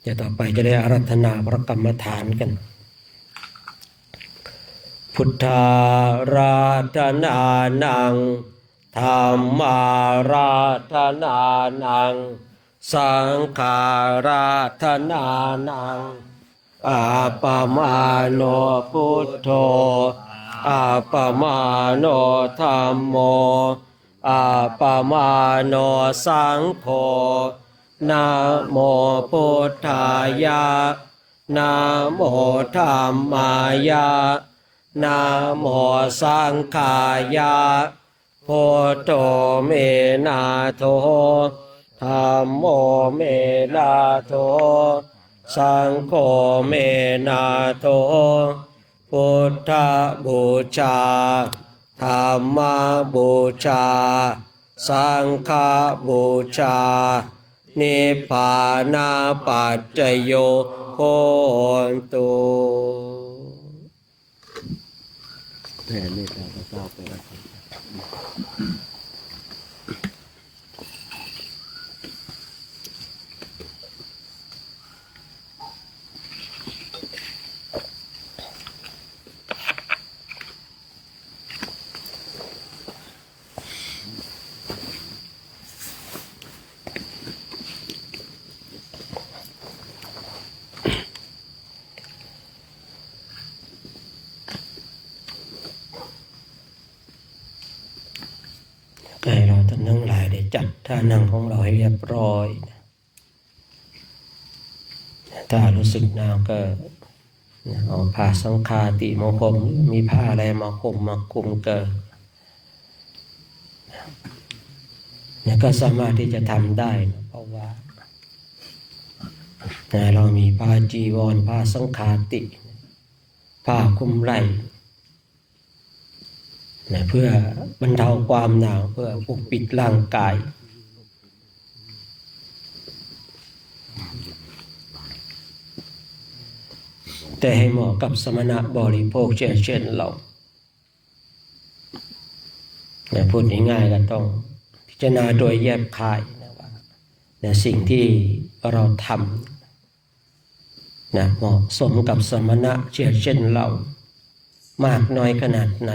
Speaker 2: เดี๋ยวต่อไปจะได้อาราธนาพระกรรมฐานกันพุทธาราธนานังธัมมาราธนานังสังฆาราธนานังอาปมาโนพุทโธอาปมาโนธัมโมอาปมาโนสังโฆนะโมพุทธายะนะโมธัมมายะนะโมสังฆายะพุทโธเมนาโธธัมโมเมนาโธสังโฆเมนาโธพุทธบูชาธรรมบูชาสังฆบูชานิพพานาปัจจโยโหตุแผ่เมตตาพระเจ้าไปแล้ว ท่านั่งของเราให้เรียบร้อยถ้ารู้สึกหนาวก็เอาผ้าสังฆาติมาห่มมีผ้าอะไรมาห่มมาคลุมก็เนี่ยก็สามารถที่จะทำได้นะเพราะว่าเรามีผ้าจีวรผ้าสังฆาติผ้าคลุมไหล่เพื่อบรรเทาความหนาวเพื่อปกปิดร่างกายแต่ให้เหมาะกับสมณะบริโภคเช่นเราพูดง่ายๆก็ต้องพิจารณาโดยแยบคายนะว่าสิ่งที่เราทำเหมาะสมกับสมณะเช่นเรามากน้อยขนาดไหน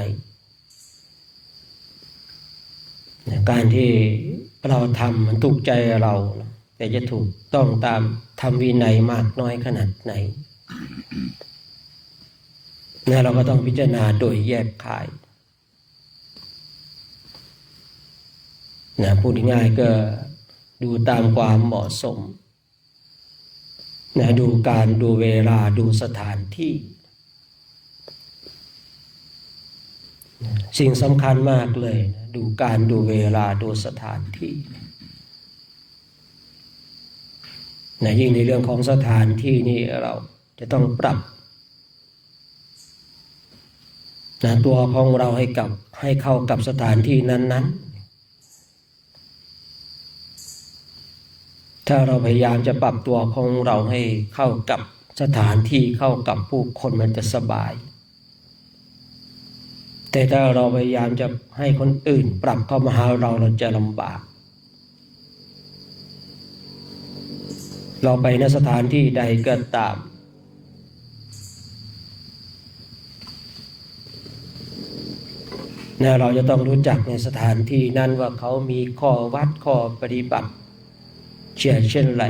Speaker 2: การที่เราทำมันถูกใจเราแต่จะถูกต้องตามธรรมวินัยมากน้อยขนาดไหนเราก็ต้องพิจารณาโดยแยบคายพูดง่ายก็ดูตามความเหมาะสมดูการดูเวลาดูสถานที่สิ่งสำคัญมากเลยดูการดูเวลาดูสถานที่ยิ่งในเรื่องของสถานที่นี่เราจะต้องปรับตัวของเราให้เข้ากับสถานที่นั้นๆถ้าเราพยายามจะปรับตัวของเราให้เข้ากับสถานที่เข้ากับผู้คนมันจะสบายแต่ถ้าเราพยายามจะให้คนอื่นปรับเข้ามาหาเราจะลำบากเราไปในสถานที่ใดก็ตามเราจะต้องรู้จักในสถานที่นั้นว่าเขามีข้อวัดข้อปฏิบัติเช่นไร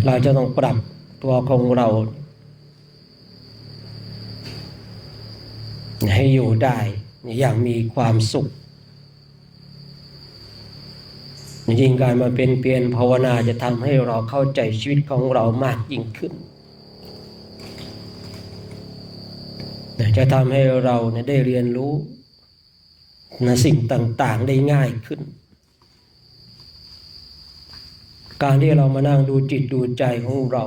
Speaker 2: เราจะต้องปรับตัวของเราให้อยู่ได้อย่างมีความสุขยิ่งการมาเป็นเพียรภาวนาจะทำให้เราเข้าใจชีวิตของเรามากยิ่งขึ้นจะทำให้เราได้เรียนรู้สิ่งต่างๆได้ง่ายขึ้นการที่เรามานั่งดูจิตดูใจของเรา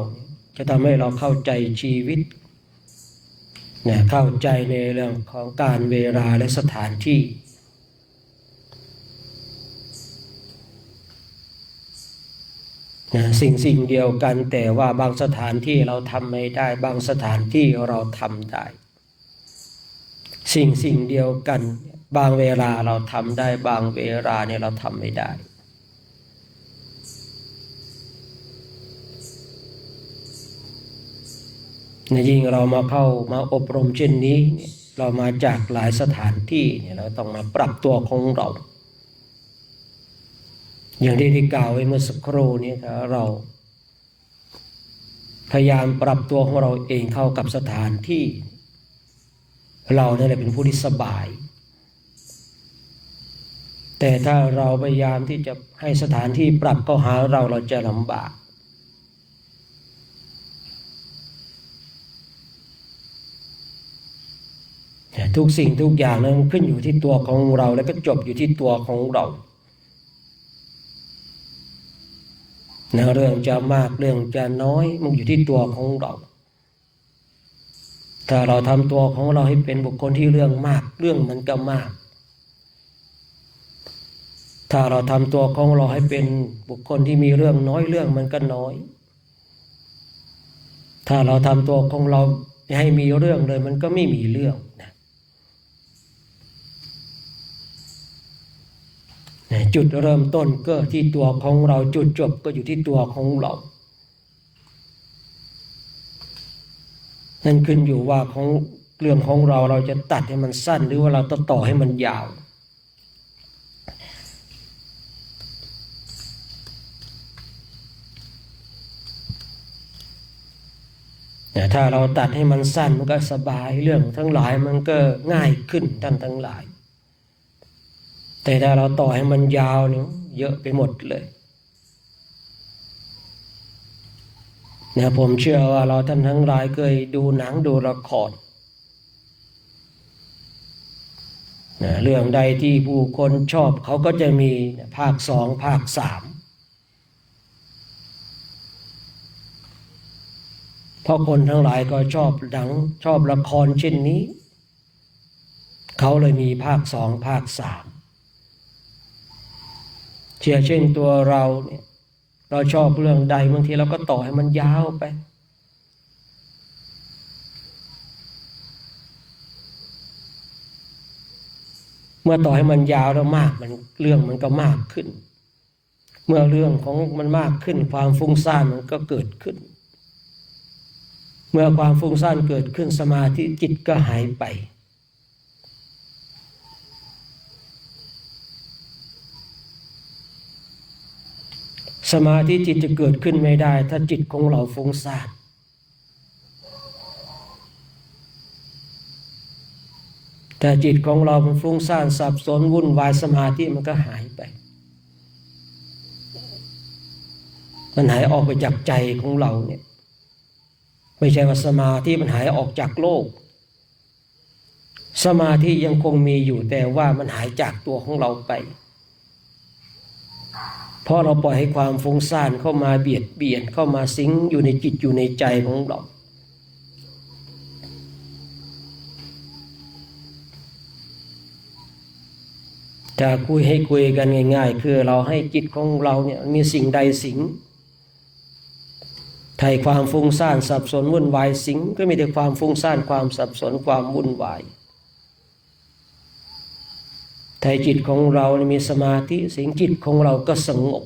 Speaker 2: จะทำให้เราเข้าใจชีวิตเข้าใจในเรื่องของการเวลาและสถานที่สิ่งเดียวกันแต่ว่าบางสถานที่เราทำไม่ได้บางสถานที่เราทำได้สิ่งเดียวกันบางเวลาเราทำได้บางเวลาเนี่ยเราทำไม่ได้ยิ่งเรามาอบรมเช่นนี้เรามาจากหลายสถานที่เราต้องมาปรับตัวของเราอย่างที่กล่าวไว้เมื่อสักครู่นี้ถ้าเราพยายามปรับตัวของเราเองเข้ากับสถานที่เราเนี่ยแหละเป็นผู้ที่สบายแต่ถ้าเราพยายามที่จะให้สถานที่ปรับเข้าหาเราจะลำบากทุกสิ่งทุกอย่างนั้นขึ้นอยู่ที่ตัวของเราแล้วก็จบอยู่ที่ตัวของเราเรื่องจะมากเรื่องจะน้อยมันอยู่ที่ตัวของเราถ้าเราทำตัวของเราให้เป็นบุคคลที่เรื่องมากเรื่องมันก็มากถ้าเราทำตัวของเราให้เป็นบุคคลที่มีเรื่องน้อยเรื่องมันก็น้อยถ้าเราทำตัวของเราให้มีเรื่องเลยมันก็ไม่มีเรื่องจุดเริ่มต้นก็ที่ตัวของเราจุดจบก็อยู่ที่ตัวของเรานั่นขึ้นอยู่ว่าของเรื่องของเราจะตัดให้มันสั้นหรือว่าเราต่อให้มันยาว ถ้าเราตัดให้มันสั้นมันก็สบายเรื่องทั้งหลายมันก็ง่ายขึ้นท่านทั้งหลายแต่ถ้าเราต่อให้มันยาวเนี่ยเยอะไปหมดเลยผมเชื่อว่าเราท่านทั้งหลายเคยดูหนังดูละครเรื่องใดที่ผู้คนชอบเขาก็จะมีภาค2ภาค3เพราะคนทั้งหลายก็ชอบหนังชอบละครเช่นนี้เขาเลยมีภาค2ภาค3เช่นตัวเราเนี่ยเราชอบเรื่องใดบางทีเราก็ต่อให้มันยาวไปเมื่อต่อให้มันยาวแล้วมากมันเรื่องมันก็มากขึ้นเมื่อเรื่องของมันมากขึ้นความฟุ้งซ่านมันก็เกิดขึ้นเมื่อความฟุ้งซ่านเกิดขึ้นสมาธิจิตก็หายไปสมาธิจิตจะเกิดขึ้นไม่ได้ถ้าจิตของเราฟุ้งซ่านแต่จิตของเรามันฟุ้งซ่านสับสนวุ่นวายสมาธิมันก็หายไปมันหายออกไปจากใจของเราเนี่ยไม่ใช่ว่าสมาธิมันหายออกจากโลกสมาธิยังคงมีอยู่แต่ว่ามันหายจากตัวของเราไปเพราะเราปล่อยให้ความฟุ้งซ่านเข้ามาเบียดเบียนเข้ามาสิงอยู่ในจิตอยู่ในใจของเราจะคุยกันง่ายๆคือเราให้จิตของเราเนี่ยมีสิ่งใดสิงไถ่ความฟุ้งซ่านสับสนวุ่นวายสิงก็มีแต่ความฟุ้งซ่านความสับสนความวุ่นวายไถ่จิตของเรามีสมาธิสิงจิตของเราก็สงบ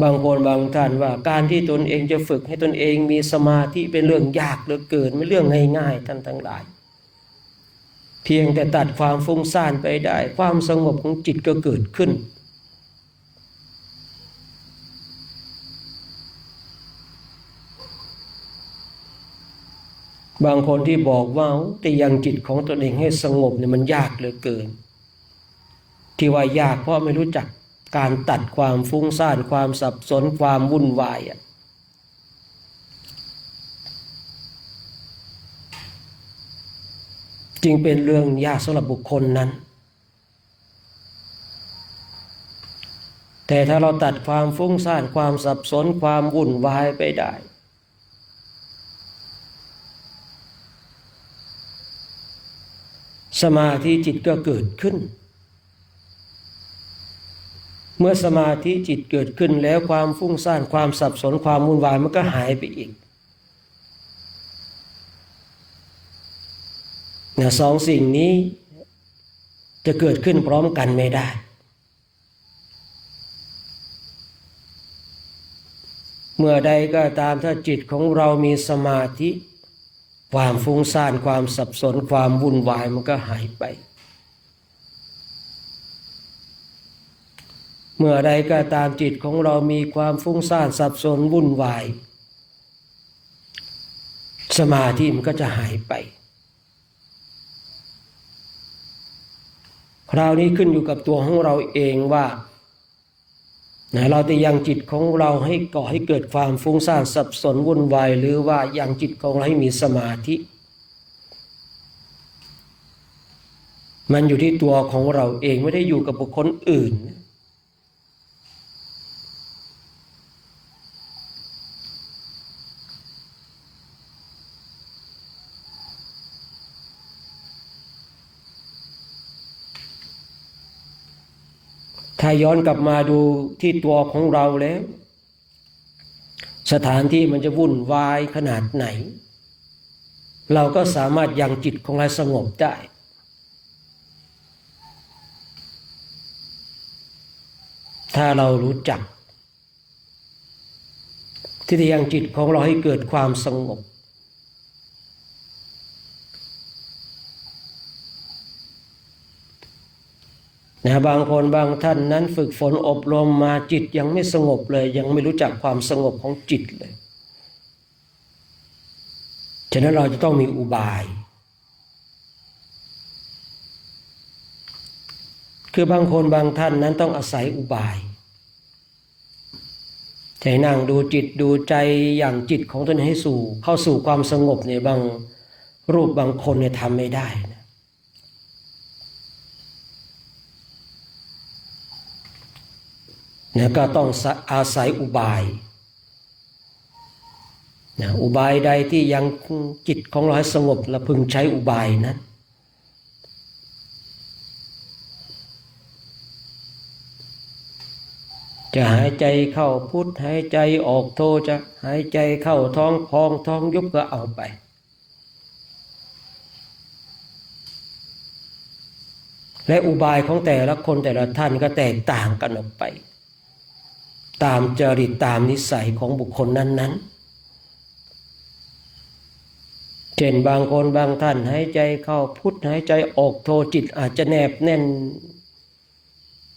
Speaker 2: บางคนบางท่านว่าการที่ตนเองจะฝึกให้ตนเองมีสมาธิเป็นเรื่องยากเหลือเกินไม่เรื่องง่ายๆท่านทั้งหลายเพียงแต่ตัดความฟุ้งซ่านไปได้ความสงบของจิตก็เกิดขึ้นบางคนที่บอกว่าแต่ยังจิตของตนเองให้สงบเนี่ยมันยากเหลือเกินที่ว่ายากเพราะไม่รู้จักการตัดความฟุ้งซ่านความสับสนความวุ่นวายจึงเป็นเรื่องยากสำหรับบุคคลนั้นแต่ถ้าเราตัดความฟุ้งซ่านความสับสนความวุ่นวายไปได้สมาธิจิตก็เกิดขึ้นเมื่อสมาธิจิตเกิดขึ้นแล้วความฟุ้งซ่านความสับสนความวุ่นวายมันก็หายไปอีกสองสิ่งนี้จะเกิดขึ้นพร้อมกันไม่ได้เมื่อใดก็ตามถ้าจิตของเรามีสมาธิความฟุ้งซ่านความสับสนความวุ่นวายมันก็หายไปเมื่อใดก็ตามจิตของเรามีความฟุ้งซ่านสับสนวุ่นวายสมาธิมันก็จะหายไปคราวนี้ขึ้นอยู่กับตัวของเราเองว่าเราจะยังจิตของเราให้ก่อให้เกิดความฟุ้งซ่านสับสนวุ่นวายหรือว่ายังจิตของเราให้มีสมาธิมันอยู่ที่ตัวของเราเองไม่ได้อยู่กับบุคคลอื่นถ้าย้อนกลับมาดูที่ตัวของเราแล้วสถานที่มันจะวุ่นวายขนาดไหนเราก็สามารถยังจิตของเราสงบได้ถ้าเรารู้จักที่จะยังจิตของเราให้เกิดความสงบ นะบางคนบางท่านนั้นฝึกฝนอบรมมาจิตยังไม่สงบเลยยังไม่รู้จักความสงบของจิตเลยฉะนั้นเราจะต้องมีอุบายคือบางคนบางท่านนั้นต้องอาศัยอุบายใจนั่งดูจิตดูใจอย่างจิตของตนให้เข้าสู่ความสงบเนี่ยบางรูปบางคนเนี่ยทำไม่ได้นะก็ต้องอาศัยอุบายนะอุบายใดที่ยังจิตของเราให้สงบและพึงใช้อุบายนั้นจะหายใจเข้าพุทหายใจออกโทจะหายใจเข้าท้องพองท้องยุบก็เอาไปและอุบายของแต่ละคนแต่ละท่านก็แตกต่างกันออกไปตามจริตตามนิสัยของบุคคลนั้นๆเช่นบางคนบางท่านหายใจเข้าพุทหายใจออกโทจิตอาจจะแนบแน่น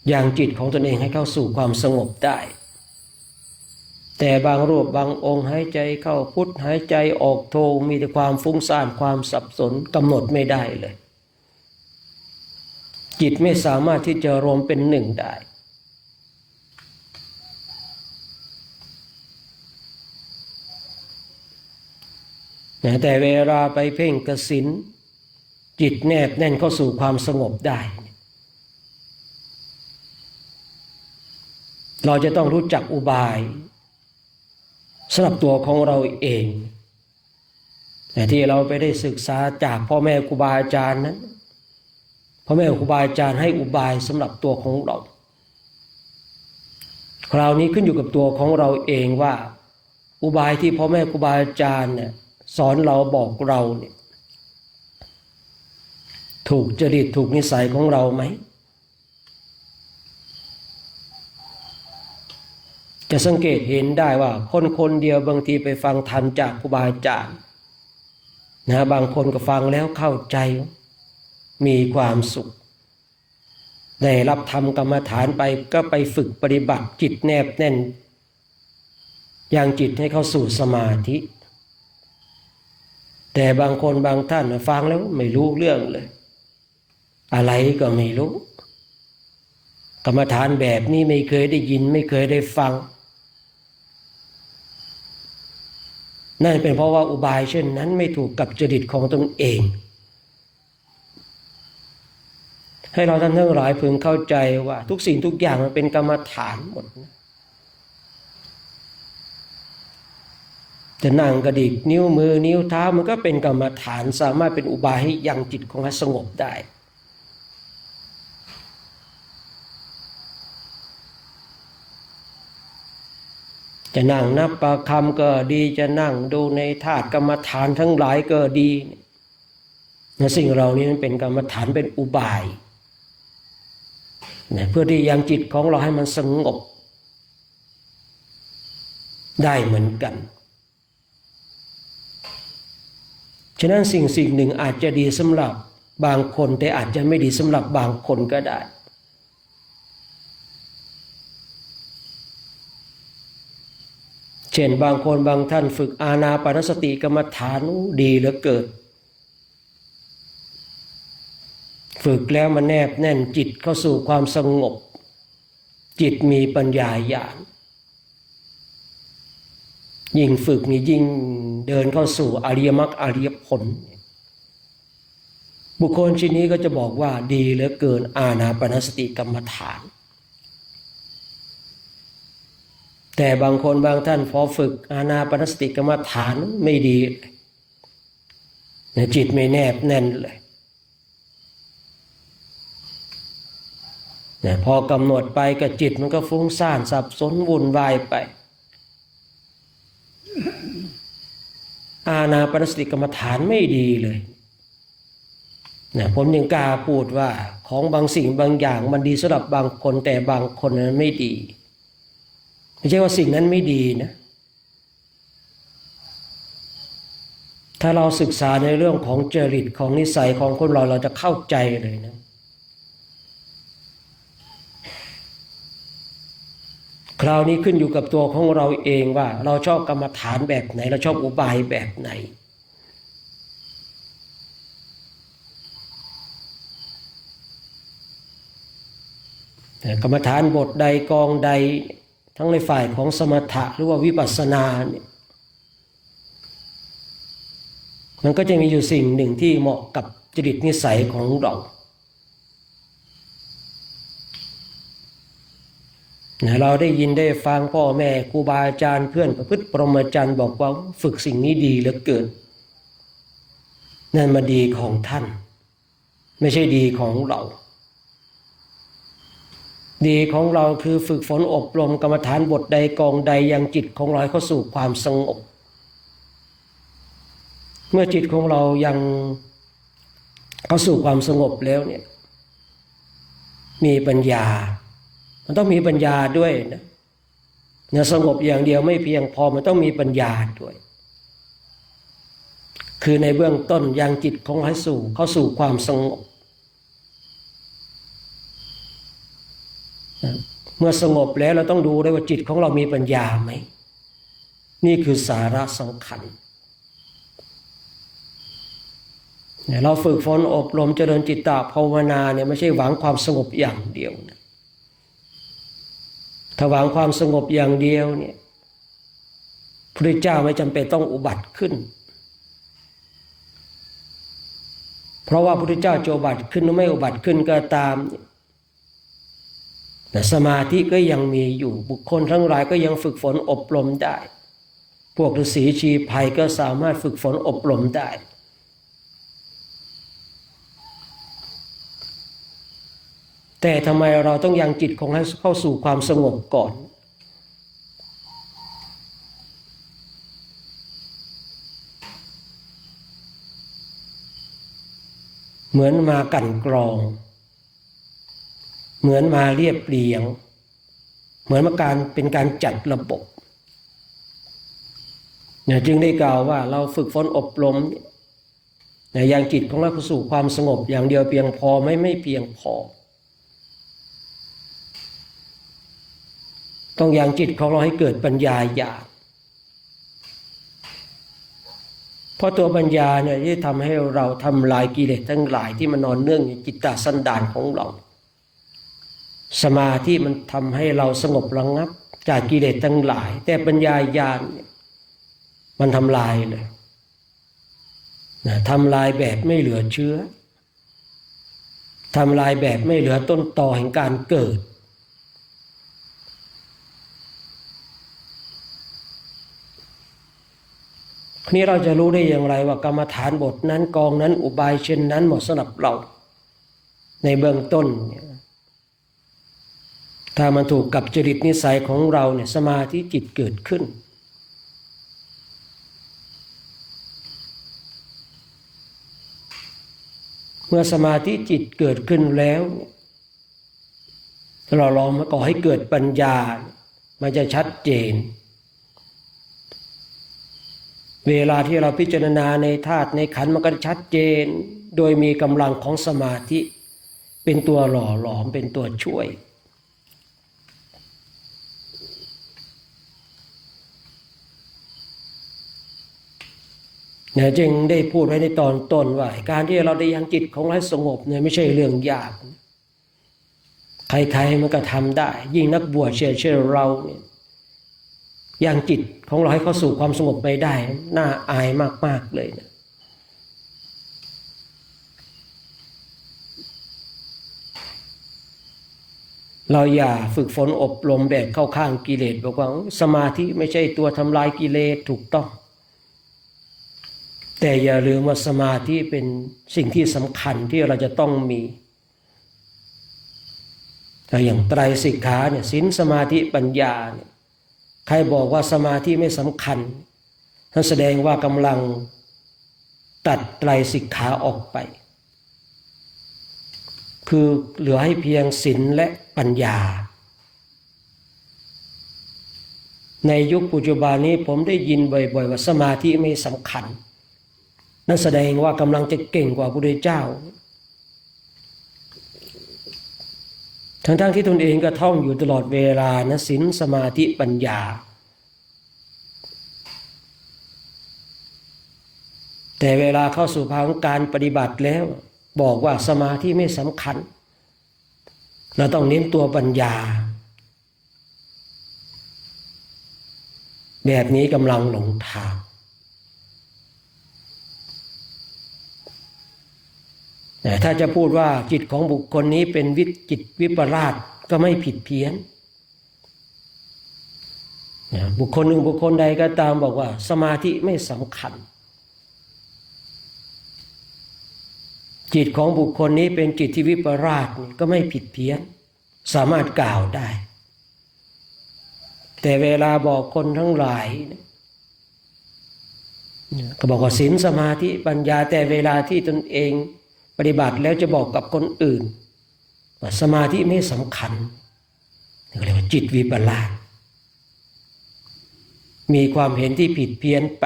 Speaker 2: อย่างจิตของตนเองให้เข้าสู่ความสงบได้แต่บางรูปบางองค์หายใจเข้าพุทหายใจออกโทมีแต่ความฟุ้งซ่านความสับสนกำหนดไม่ได้เลยจิตไม่สามารถที่จะรวมเป็นหนึ่งได้แต่เวลาไปเพ่งกสิณจิตแนบแน่นเข้าสู่ความสงบได้เราจะต้องรู้จักอุบายสำหรับตัวของเราเองแต่ที่เราไปได้ศึกษาจากพ่อแม่ครูบาอาจารย์นั้นพ่อแม่ครูบาอาจารย์ให้อุบายสำหรับตัวของเราคราวนี้ขึ้นอยู่กับตัวของเราเองว่าอุบายที่พ่อแม่ครูบาอาจารย์เนี่ยสอนเราบอกเราเนี่ยถูกจริตถูกนิสัยของเราไหมจะสังเกตเห็นได้ว่าคนเดียวบางทีไปฟังธรรมจากครูบาอาจารย์นะบางคนก็ฟังแล้วเข้าใจมีความสุขได้รับธรรมกรรมฐานไปก็ไปฝึกปฏิบัติจิตแนบแน่นอย่างจิตให้เข้าสู่สมาธิแต่บางคนบางท่านฟังแล้วไม่รู้เรื่องเลยอะไรก็ไม่รู้กรรมฐานแบบนี้ไม่เคยได้ยินไม่เคยได้ฟังนั่นเป็นเพราะว่าอุบายเช่นนั้นไม่ถูกกับจริตของตนเองให้เราท่านทั้งหลายพึงเข้าใจว่าทุกสิ่งทุกอย่างมันเป็นกรรมฐานหมดจะนั่งกระดิกนิ้วมือนิ้วเท้ามันก็เป็นกรรมฐานสามารถเป็นอุบายให้ยังจิตของเราสงบได้จะนั่งนับประคำก็ดีจะนั่งดูในธาตุกรรมฐานทั้งหลายก็ดีนะสิ่งเหล่านี้มันเป็นกรรมฐานเป็นอุบายนะเพื่อที่ยังจิตของเราให้มันสงบได้เหมือนกันฉะนั้นสิ่งหนึ่งอาจจะดีสำหรับบางคนแต่อาจจะไม่ดีสำหรับบางคนก็ได้เช่นบางคนบางท่านฝึกอานาปานสติกรรมฐานดีเหลือเกินฝึกแล้วมันแนบแน่นจิตเข้าสู่ความสงบจิตมีปัญญาญาณยิ่งฝึกนี่ยิ่งเดินเข้าสู่อริยมรรคอริยผลบุคคลชิ้นนี้ก็จะบอกว่าดีเหลือเกินอานาปานสติกรรมฐานแต่บางคนบางท่านพอฝึกอานาปานสติกรรมฐานไม่ดีจิตไม่แนบแน่นเลยพอกำหนดไปกับจิตมันก็ฟุ้งซ่านสับสนวุ่นวายไปอานาปานสติกรรมฐานไม่ดีเลยผมยังกล้าพูดว่าของบางสิ่งบางอย่างมันดีสำหรับบางคนแต่บางคนนั้นไม่ดีไม่ใช่ว่าสิ่งนั้นไม่ดีนะถ้าเราศึกษาในเรื่องของจริตของนิสัยของคนเราจะเข้าใจเลยนะ คราวนี้ขึ้นอยู่กับตัวของเราเองว่าเราชอบกรรมฐานแบบไหนเราชอบอุบายแบบไหนกรรมฐานบทใดกองใดทั้งในฝ่ายของสมถะหรือว่าวิปัสสนาเนี่ยมันก็จะมีอยู่สิ่งหนึ่งที่เหมาะกับจริตนิสัยของเราเราได้ยินได้ฟังพ่อแม่ครูบาอาจารย์เพื่อนประพฤติปรหมจรรย์บอกว่าฝึกสิ่งนี้ดีเหลือเกินนั่นมาดีของท่านไม่ใช่ดีของเราดีของเราคือฝึกฝนอบรมกรรมฐานบทใดกองใดยังจิตของเราเข้าสู่ความสงบเมื่อจิตของเรายังเข้าสู่ความสงบแล้วเนี่ยมีปัญญามันต้องมีปัญญาด้วยนะเนี่ยสงบอย่างเดียวไม่เพียงพอมันต้องมีปัญญาด้วยคือในเบื้องต้นยังจิตของเราเข้าสู่ความสงบเมื่อสงบแล้วเราต้องดูด้วยว่าจิตของเรามีปัญญาไหมนี่คือสาระสำคัญเราฝึกฝนอบรมเจริญจิตตภาวนาเนี่ยไม่ใช่หวังความสงบอย่างเดียวนะถ้าหวังความสงบอย่างเดียวเนี่ยพระพุทธเจ้าไม่จำเป็นต้องอุบัติขึ้นเพราะว่าพระพุทธเจ้าจะอุบัติขึ้นหรือไม่อุบัติขึ้นก็ตามแต่สมาธิก็ยังมีอยู่บุคคลทั้งหลายก็ยังฝึกฝนอบรมได้พวกฤาษีชีไพรก็สามารถฝึกฝนอบรมได้แต่ทำไมเราต้องยังจิตของให้เข้าสู่ความสงบก่อนเหมือนมากั่นกรองเหมือนมาเรียบเรียงเหมือนเป็นการจัดระบบเนี่ยจึงได้กล่าวว่าเราฝึกฝนอบรมยังจิตของเราเข้าสู่ความสงบอย่างเดียวเพียงพอไม่เพียงพอต้องยังจิตของเราให้เกิดปัญญาญาณเพราะตัวปัญญาเนี่ยที่ทำให้เราทำลายกิเลสทั้งหลายที่มันนอนเนื่องในจิตตสันดานของเราสมาธิมันทำให้เราสงบระงับจากกิเลสทั้งหลายแต่ปัญญาญาณมันทำลายเลยทำลายแบบไม่เหลือเชื้อทำลายแบบไม่เหลือต้นตอแห่งการเกิดนี่เราจะรู้ได้อย่างไรว่ากรรมฐานบทนั้นกองนั้นอุบายเช่นนั้นเหมาะสำหรับเราในเบื้องต้นถ้ามันถูกกับจริตนิสัยของเราเนี่ยสมาธิจิตเกิดขึ้นเมื่อสมาธิจิตเกิดขึ้นแล้วเราลองมาก่อให้เกิดปัญญามันจะชัดเจนเวลาที่เราพิจารณาในธาตุในขันธ์มันก็ชัดเจนโดยมีกำลังของสมาธิเป็นตัวหล่อหลอมเป็นตัวช่วยเนี่ยจึงได้พูดไว้ในตอนต้นว่าการที่เราได้ยังจิตของเราให้สงบเนี่ยไม่ใช่เรื่องยากใครๆมันก็ทำได้ยิ่งนักบวชเช่นเราเนี่ยยังจิตของเราให้เข้าสู่ความสงบไม่ได้น่าอายมากๆเลยนะเราอย่าฝึกฝนอบรมแบบเข้าข้างกิเลสบอกว่าสมาธิไม่ใช่ตัวทำลายกิเลสถูกต้องแต่อย่าลืมว่าสมาธิเป็นสิ่งที่สำคัญที่เราจะต้องมีแต่อย่างไตรสิกขาเนี่ยศีลสมาธิปัญญาเนี่ยใครบอกว่าสมาธิไม่สำคัญนั่นแสดงว่ากำลังตัดไตรสิกขาออกไปคือเหลือให้เพียงศีลและปัญญาในยุคปัจจุบันนี้ผมได้ยินบ่อยๆว่าสมาธิไม่สำคัญนั่นแสดงว่ากำลังจะเก่งกว่าพระพุทธเจ้าท ทั้งที่ตนเองก็ท่องอยู่ตลอดเวลานะศีลสมาธิปัญญาแต่เวลาเข้าสู่ภาวะการปฏิบัติแล้วบอกว่าสมาธิไม่สำคัญเราต้องเน้นตัวปัญญาแบบนี้กำลังหลงทางแต่ถ้าจะพูดว่าจิตของบุคคลนี้เป็นจิตวิปลาสก็ไม่ผิดเพี้ยนบุคคลหนึ่งบุคคลใดก็ตามบอกว่าสมาธิไม่สำคัญจิตของบุคคลนี้เป็นจิตที่วิปลาสก็ไม่ผิดเพี้ยนสามารถกล่าวได้แต่เวลาบอกคนทั้งหลายก็บอกว่าศีลสมาธิปัญญาแต่เวลาที่ตนเองปฏิบัติแล้วจะบอกกับคนอื่นว่าสมาธิไม่สำคัญเรียกว่าจิตวิปลาสมีความเห็นที่ผิดเพี้ยนไป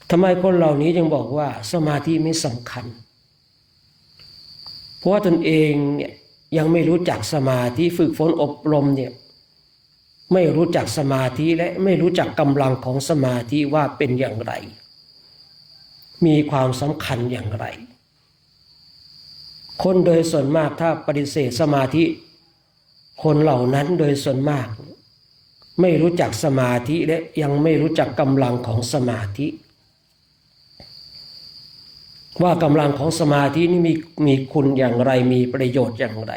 Speaker 2: ทำไมคนเหล่านี้จึงบอกว่าสมาธิไม่สำคัญเพราะว่าตนเองเนี่ยยังไม่รู้จักสมาธิฝึกฝนอบรมเนี่ยไม่รู้จักสมาธิและไม่รู้จักกำลังของสมาธิว่าเป็นอย่างไรมีความสำคัญอย่างไรคนโดยส่วนมากถ้าปฏิเสธสมาธิคนเหล่านั้นโดยส่วนมากไม่รู้จักสมาธิและยังไม่รู้จักกำลังของสมาธิว่ากำลังของสมาธินี่มีคุณอย่างไรมีประโยชน์อย่างไร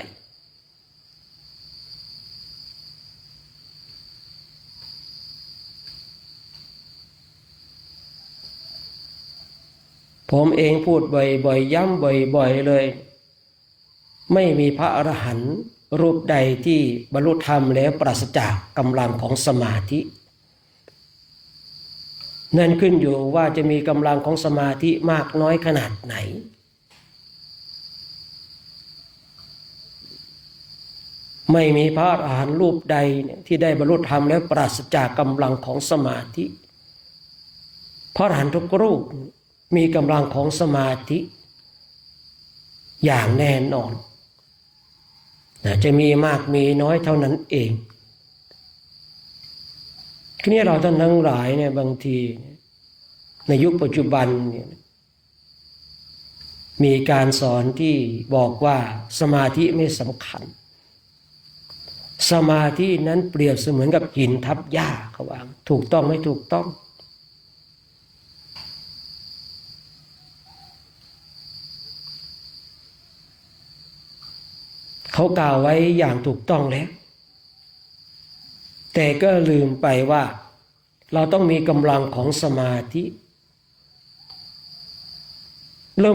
Speaker 2: ผมเองพูดบ่อยๆย้ำบ่อยๆเลยไม่มีพระอรหันต์รูปใดที่บรรลุธรรมแล้วปราศจากกำลังของสมาธินั่นขึ้นอยู่ว่าจะมีกำลังของสมาธิมากน้อยขนาดไหนไม่มีพระอรหันต์รูปใดที่ได้บรรลุธรรมแล้วปราศจากกำลังของสมาธิพระอรหันต์ทุกรูปมีกำลังของสมาธิอย่างแน่นอนจะมีมากมีน้อยเท่านั้นเองทีนี้เราท่านทั้งหลายเนี่ยบางทีในยุคปัจจุบันเนี่ยมีการสอนที่บอกว่าสมาธิไม่สำคัญสมาธินั้นเปรียบเสมือนกับหินทับหญ้าเขาว่าถูกต้องไม่ถูกต้องเขากล่าวไว้อย่างถูกต้องแล้วแต่ก็ลืมไปว่าเราต้องมีกำลังของสมาธิ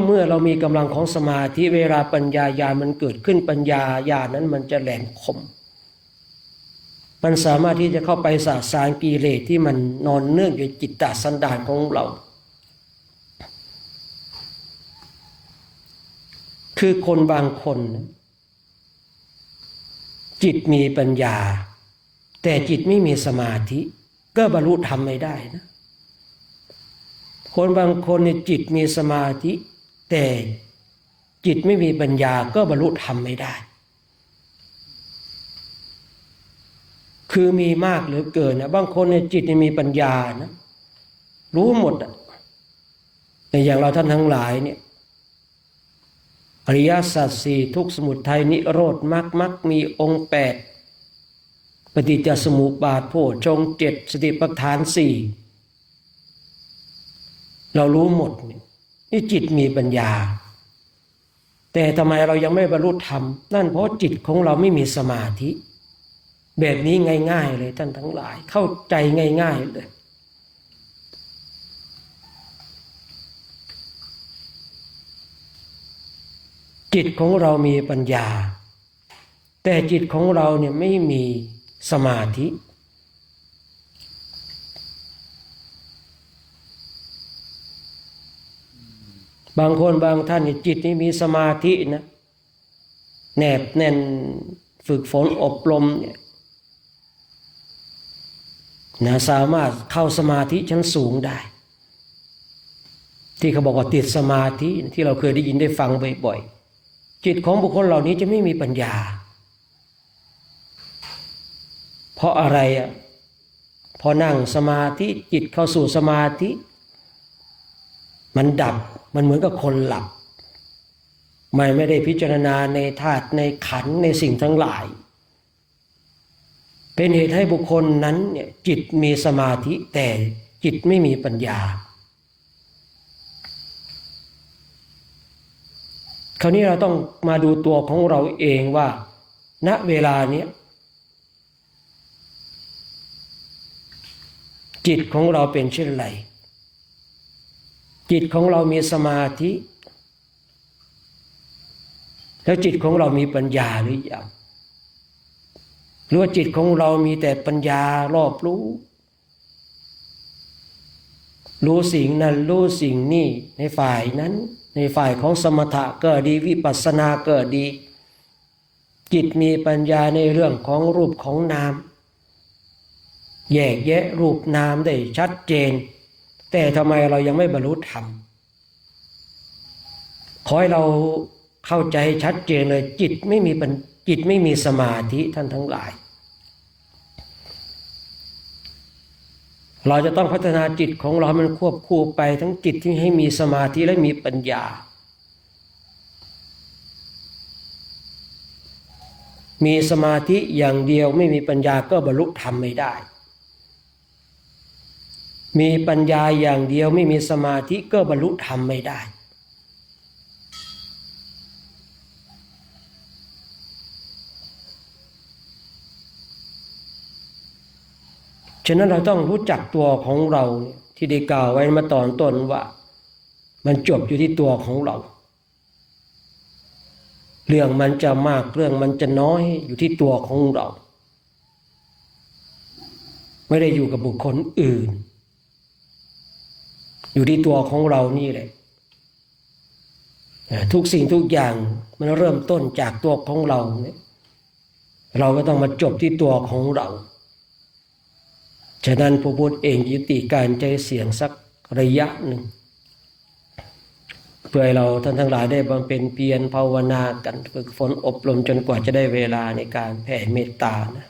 Speaker 2: เมื่อเรามีกำลังของสมาธิเวลาปัญญาญาณมันเกิดขึ้นปัญญาญาณนั้นมันจะแหลมคมมันสามารถที่จะเข้าไปสะสางกิเลสที่มันนอนเนื่องอยู่จิตตสันดานของเราคือคนบางคนจิตมีปัญญาแต่จิตไม่มีสมาธิก็บรรลุธรรมไม่ได้นะคนบางคนเนี่ยจิตมีสมาธิแต่จิตไม่มีปัญญาก็บรรลุธรรมไม่ได้คือมีมากเหลือเกินนะบางคนเนี่ยจิตมีปัญญานะรู้หมดในอย่างเราท่านทั้งหลายเนี่ยอริยสัจสี่ทุกข์สมุทัยนิโรธมรรคมีองค์8ปฏิจจสมุปบาทโพชฌงค์7สติปัฏฐาน4เรารู้หมดนี่จิตมีปัญญาแต่ทำไมเรายังไม่บรรลุธรรมนั่นเพราะจิตของเราไม่มีสมาธิแบบนี้ง่ายๆเลยท่านทั้งหลายเข้าใจง่ายๆเลยจิตของเรามีปัญญาแต่จิตของเราเนี่ยไม่มีสมาธิบางคนบางท่านนี่จิตนี่มีสมาธินะแนบแน่นฝึกฝนอบรมเนี่ยนะสามารถเข้าสมาธิชั้นสูงได้ที่เขาบอกว่าติดสมาธิที่เราเคยได้ยินได้ฟังบ่อยๆ จิตของบุคคลเหล่านี้จะไม่มีปัญญาเพราะอะไรอ่ะพอนั่งสมาธิจิตเข้าสู่สมาธิมันดับมันเหมือนกับคนหลับไม่ได้พิจารณาในธาตุในขันธ์ในสิ่งทั้งหลายเป็นเหตุให้บุคคลนั้นเนี่ยจิตมีสมาธิแต่จิตไม่มีปัญญาคราวนี้เราต้องมาดูตัวของเราเองว่าณเวลานี้จิตของเราเป็นเช่นไรจิตของเรามีสมาธิแล้วจิตของเรามีปัญญาหรือยังหรือว่าจิตของเรามีแต่ปัญญารอบรู้สิ่งนั้นรู้สิ่งนี้ในฝ่ายนั้นในฝ่ายของสมถะก็ดีวิปัสสนาก็ดีจิตมีปัญญาในเรื่องของรูปของนามแยกแยะรูปนามได้ชัดเจนแต่ทำไมเรายังไม่บรรลุธรรมขอให้เราเข้าใจชัดเจนเลยจิตไม่มีสมาธิท่านทั้งหลายเราจะต้องพัฒนาจิตของเรามันควบคู่ไปทั้งจิตที่ให้มีสมาธิและมีปัญญามีสมาธิอย่างเดียวไม่มีปัญญาก็บรรลุธรรมไม่ได้มีปัญญาอย่างเดียวไม่มีสมาธิก็บรรลุธรรมไม่ได้ฉะนั้นเราต้องรู้จักตัวของเราที่ได้กล่าวไว้มาตอนต้นว่ามันจบอยู่ที่ตัวของเราเรื่องมันจะมากเรื่องมันจะน้อยอยู่ที่ตัวของเราไม่ได้อยู่กับบุคคลอื่นอยู่ที่ตัวของเรานี่แหละทุกสิ่งทุกอย่างมันเริ่มต้นจากตัวของเราเนี่ยเราก็ต้องมาจบที่ตัวของเราฉะนั้นพระพุทธเองยุติการใจเสียงสักระยะหนึ่งเพื่อให้เราท่านทั้งหลายได้บำเพ็ญเพียรภาวนากันฝึกฝนอบรมจนกว่าจะได้เวลาในการแผ่เมตตานะ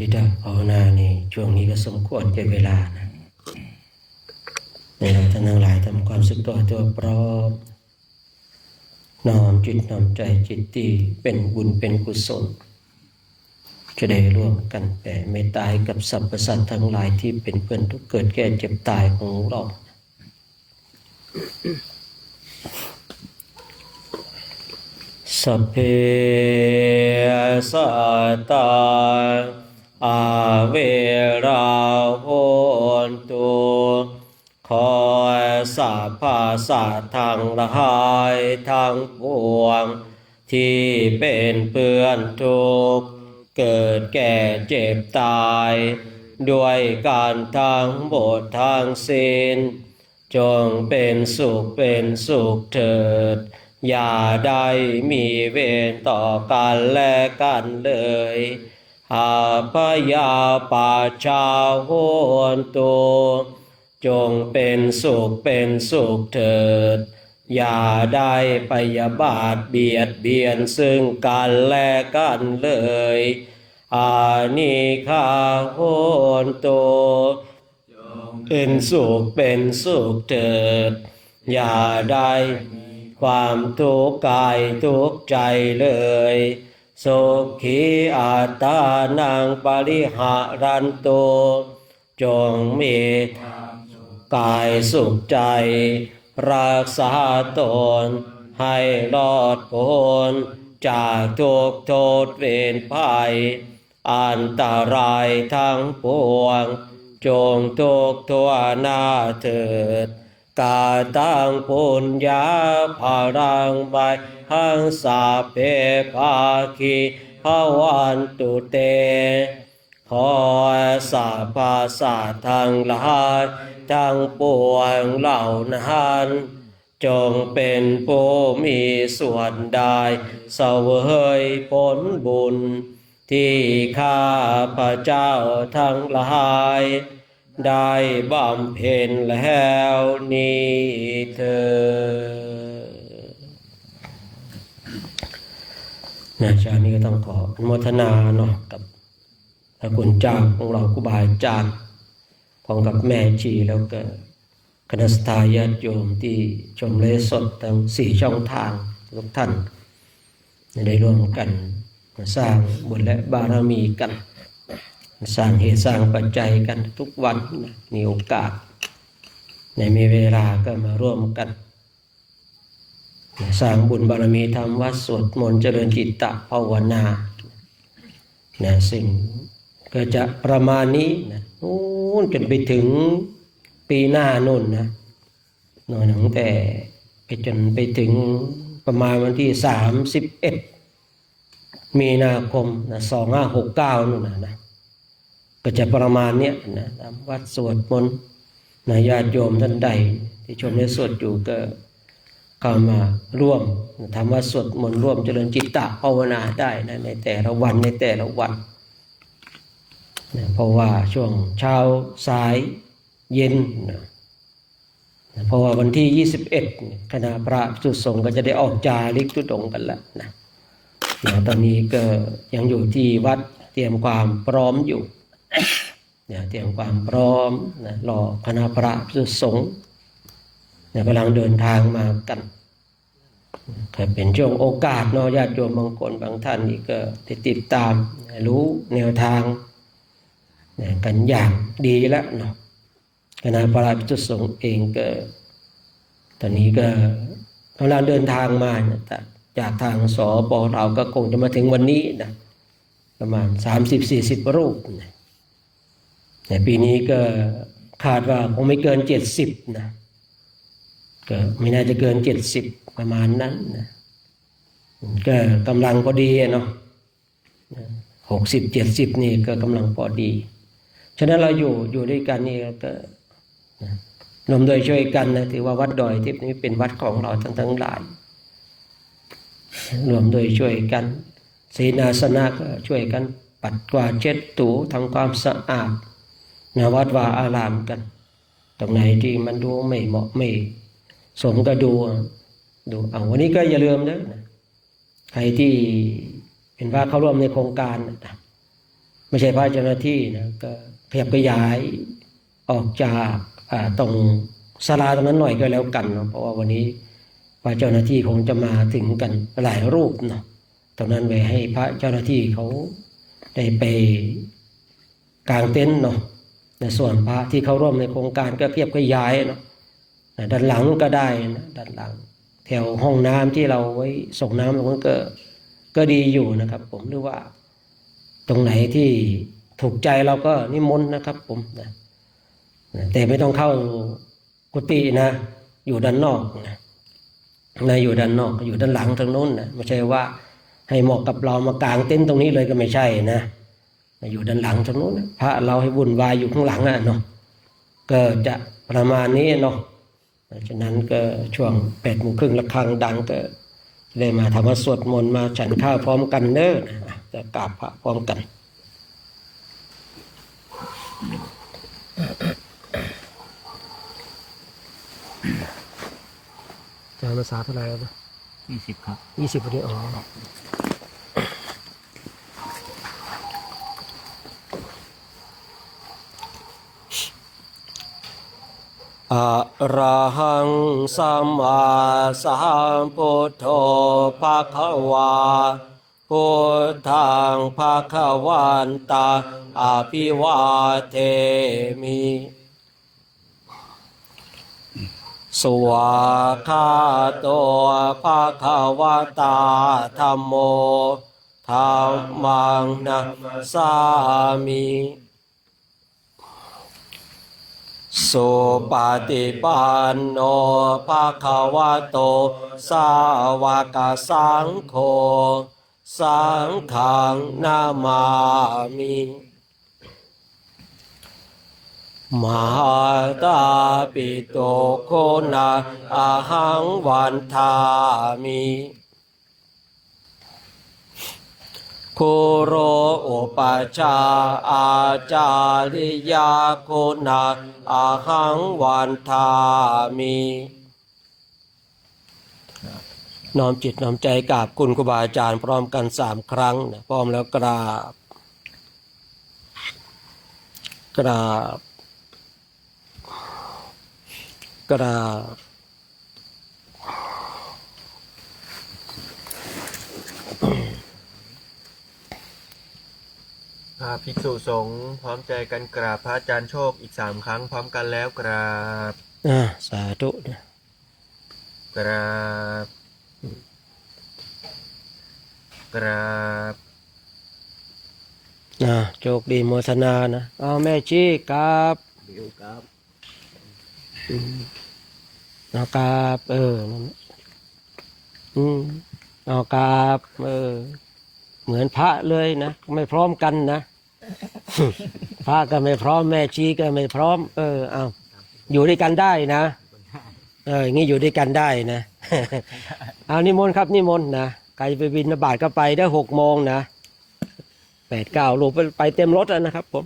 Speaker 2: จิตภาวนานี่ช่วงนี้ก็สมควรแก่เวลานะในเราท่านทั้งหลายทำความสึกตัวพร้อมน้อมจิตน้อมใจจิตที่เป็นบุญเป็นกุศลจะได้ร่วมกันแผ่เมตตาให้กับสรรพสัตว์ทั้งหลายที่เป็นเพื่อนทุกเกิดแก่เจ็บตายของเราสัพเพสัตตาอาเวราโหนตุขอสัพพะสัตว์ทั้งหลายทั้งปวงที่เป็นเพื่อนทุกข์เกิดแก่เจ็บตายด้วยการทั้งหมดทั้งสิ้นจงเป็นสุขเถิดอย่าได้มีเวรต่อกันและกันเลยหาพยาปาชาโหนตุจงเป็นสุขเถิดอย่าได้พยาบาทเบียดเบียนซึ่งกันและกันเลยอานิฆาโหนตุเป็นสุขเถิดอย่าได้ความทุกข์กายทุกข์ใจเลยสุขีอัตตานังปริหารันตุจงมีกายสุขใจรักษาตนให้รอดพ้นจากทุกโทษเวรภัยอันตรายทั้งปวงจงทุกทั่วหน้าเถิดกาตังปุญญาภารังใบหังสาเพภาคีภวันตุเตขอสัพพะสัตว์ทั้งหลายทั้งปวงเหล่านั้นจงเป็นผู้มีส่วนได้เสวยผลบุญที่ข้าพเจ้าทั้งหลายได้บำเพ็ญแล้วนี้เถิดชาตินี้ก็ต้องขออนุโมทนาเนาะกับพระคุณเจ้าของเราครูบาอาจารย์พร้อมกับแม่ชีแล้วก็คณะสัตยาติโยมที่ชมไลฟ์สดทั้ง4ช่องทางทุกท่านได้ร่วมกันสร้างบุญและบารมีกันสร้างเหตุสร้างปัจจัยกันทุกวันมีโอกาสในมีเวลาก็มาร่วมกันสร้างบุญบารมีทำวัดสวดมนต์เจริญจิตตภาวนาสิ่งก็จะประมาณนี้นะนู่นจนไปถึงปีหน้านู่นนะตั้งแต่ไปจนไปถึงประมาณวันที่31 มีนาคม2569นู่นนะก็จะประมาณเนี้ยนะทำวัดสวดมนต์ญาติโยมท่านใดที่ชมในสวดอยู่ก็เข้ามาร่วมทำวัดสวดมนต์ร่วมเจริญจิตตภาวนาได้นะในแต่ละวันนะเพราะว่าช่วงเช้าสายเย็นนะเพราะว่าวันที่21คณะพระภิกษุสงฆ์ก็จะได้ออกจาริกธุดงค์กันแล้วนะตอนนี้ก็ยังอยู่ที่วัดเตรียมความพร้อมอยู่เตรียมความพร้อมนะรอคณะพระภิกษุสงฆ์กำลังเดินทางมากันก็เป็นช่วงโอกาสเนาะญาติโยมบางคนบางท่านนี่ก็ติดตามรู้แนวทางกันอย่างดีแล้วเนาะคณะพระภิกษุสงฆ์เองก็ตอนนี้ก็กำลังเดินทางมาจากทางสป.เราก็คงจะมาถึงวันนี้นะประมาณ 30-40 รูปนะแต่ปีนี้ก็คาดว่าคงไม่เกิน70นะก็ไม่น่าจะเกิน70ประมาณนั้นนะก็กำลังพอดีเนาะ60-70นี่ก็กำลังพอดีฉะนั้นเราอยู่ด้วยกันนี่ก็รวมโดยช่วยกันนะถือว่าวัดดอยทิพย์นี้เป็นวัดของเราทั้งหลายรวมโดยช่วยกันศีลอาสนะก็ช่วยกันปัดกวาดเช็ดถูทำความสะอาดวัดวาอารามกันตรงไหนที่มันดูไม่เหมาะไม่สมก็ดูวันนี้ก็อย่าลืมนะใครที่เป็นว่าเข้าร่วมในโครงการ ไม่ใช่พระเจ้าหน้าที่นะก็ขยับขยายออกจากตรงศาลาตรงนั้นหน่อยก็แล้วกันเนาะเพราะว่าวันนี้พระเจ้าหน้าที่คงจะมาถึงกันหลายรูปเนาะตรงนั้นไว้ให้พระเจ้าหน้าที่เขาได้ไปกางเต็นท์เนาะในส่วนพระที่เขาร่วมในโครงการก็ขยับขยายเนาะด้านหลังก็ได้นะด้านหลังแถวห้องน้ำที่เราไว้ส่งน้ำตรงนั้นก็ดีอยู่นะครับผมหรือว่าตรงไหนที่ถูกใจเราก็นิมนต์นะครับผมนะแต่ไม่ต้องเข้ากุฏินะอยู่ด้านนอกนะอยู่ด้านนอกอยู่ด้านหลังทางโน้นนะไม่ใช่ว่าให้เหมาะกับเรามากางเต็นท์ตรงนี้เลยก็ไม่ใช่นะอยู่ด้านหลังทางโน้นพระเราให้วุ่นวายอยู่ข้างหลังเนาะก็จะประมาณนี้เนาะฉะนั้นก็ช่วง8:30ระฆังดังก็ได้มาทำวัดสวดมนต์มาฉันข้าวพร้อมกันเด้อนะจะกราบพระพร้อมกันจำภาษาเท่าไหร่ครับ
Speaker 5: 20 ครับ
Speaker 2: 20พอดีอ๋ออะระหังสัมมาสัมพุทโธภะคะวาพุทธังภะคะวันตังอภิวาเทมิสวากขาโตภะคะวะตาธัมโมธัมมังนัมสามิสุปฏิปันโนภะคะวะโตสาวกสังโฆสังฆังนามามิมหาตาปิโตโคนะอะหังวันทามิคุโรอุปชาอาจาริยาโคนะอะหังวันทามิน้อมจิตน้อมใจกราบคุณครูบาอาจารย์พร้อมกัน3 ครั้งนะพร้อมแล้วกราบกราบกราบ
Speaker 4: ภิกษุสงฆ์พร้อมใจกันกราบพระอาจารย์โชคอีก3 ครั้งพร้อมกันแล้วกราบ
Speaker 2: สาธุนะ
Speaker 4: กราบกราบ
Speaker 2: โชคดีโมทนานะเอาแม่ชี้กราบเอากราบเอากราบเหมือนพระเลยนะไม่พร้อมกันนะ พระก็ไม่พร้อมแม่ชีก็ไม่พร้อมเอาอยู่ด้วยกันได้นะอย่างนี้อยู่ด้วยกันได้นะ เอานิมนต์ครับนิมนต์นะใครไปบิณฑบาตก็ไปได้6 โมงนะ8-9 ลูกไปเต็มรถแล้วนะครับผม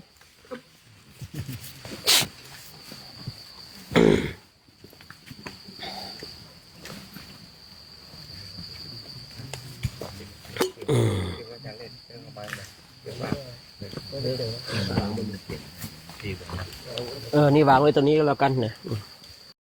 Speaker 2: นี่วางไว้ตรงนี้ก็แล้วกันนะ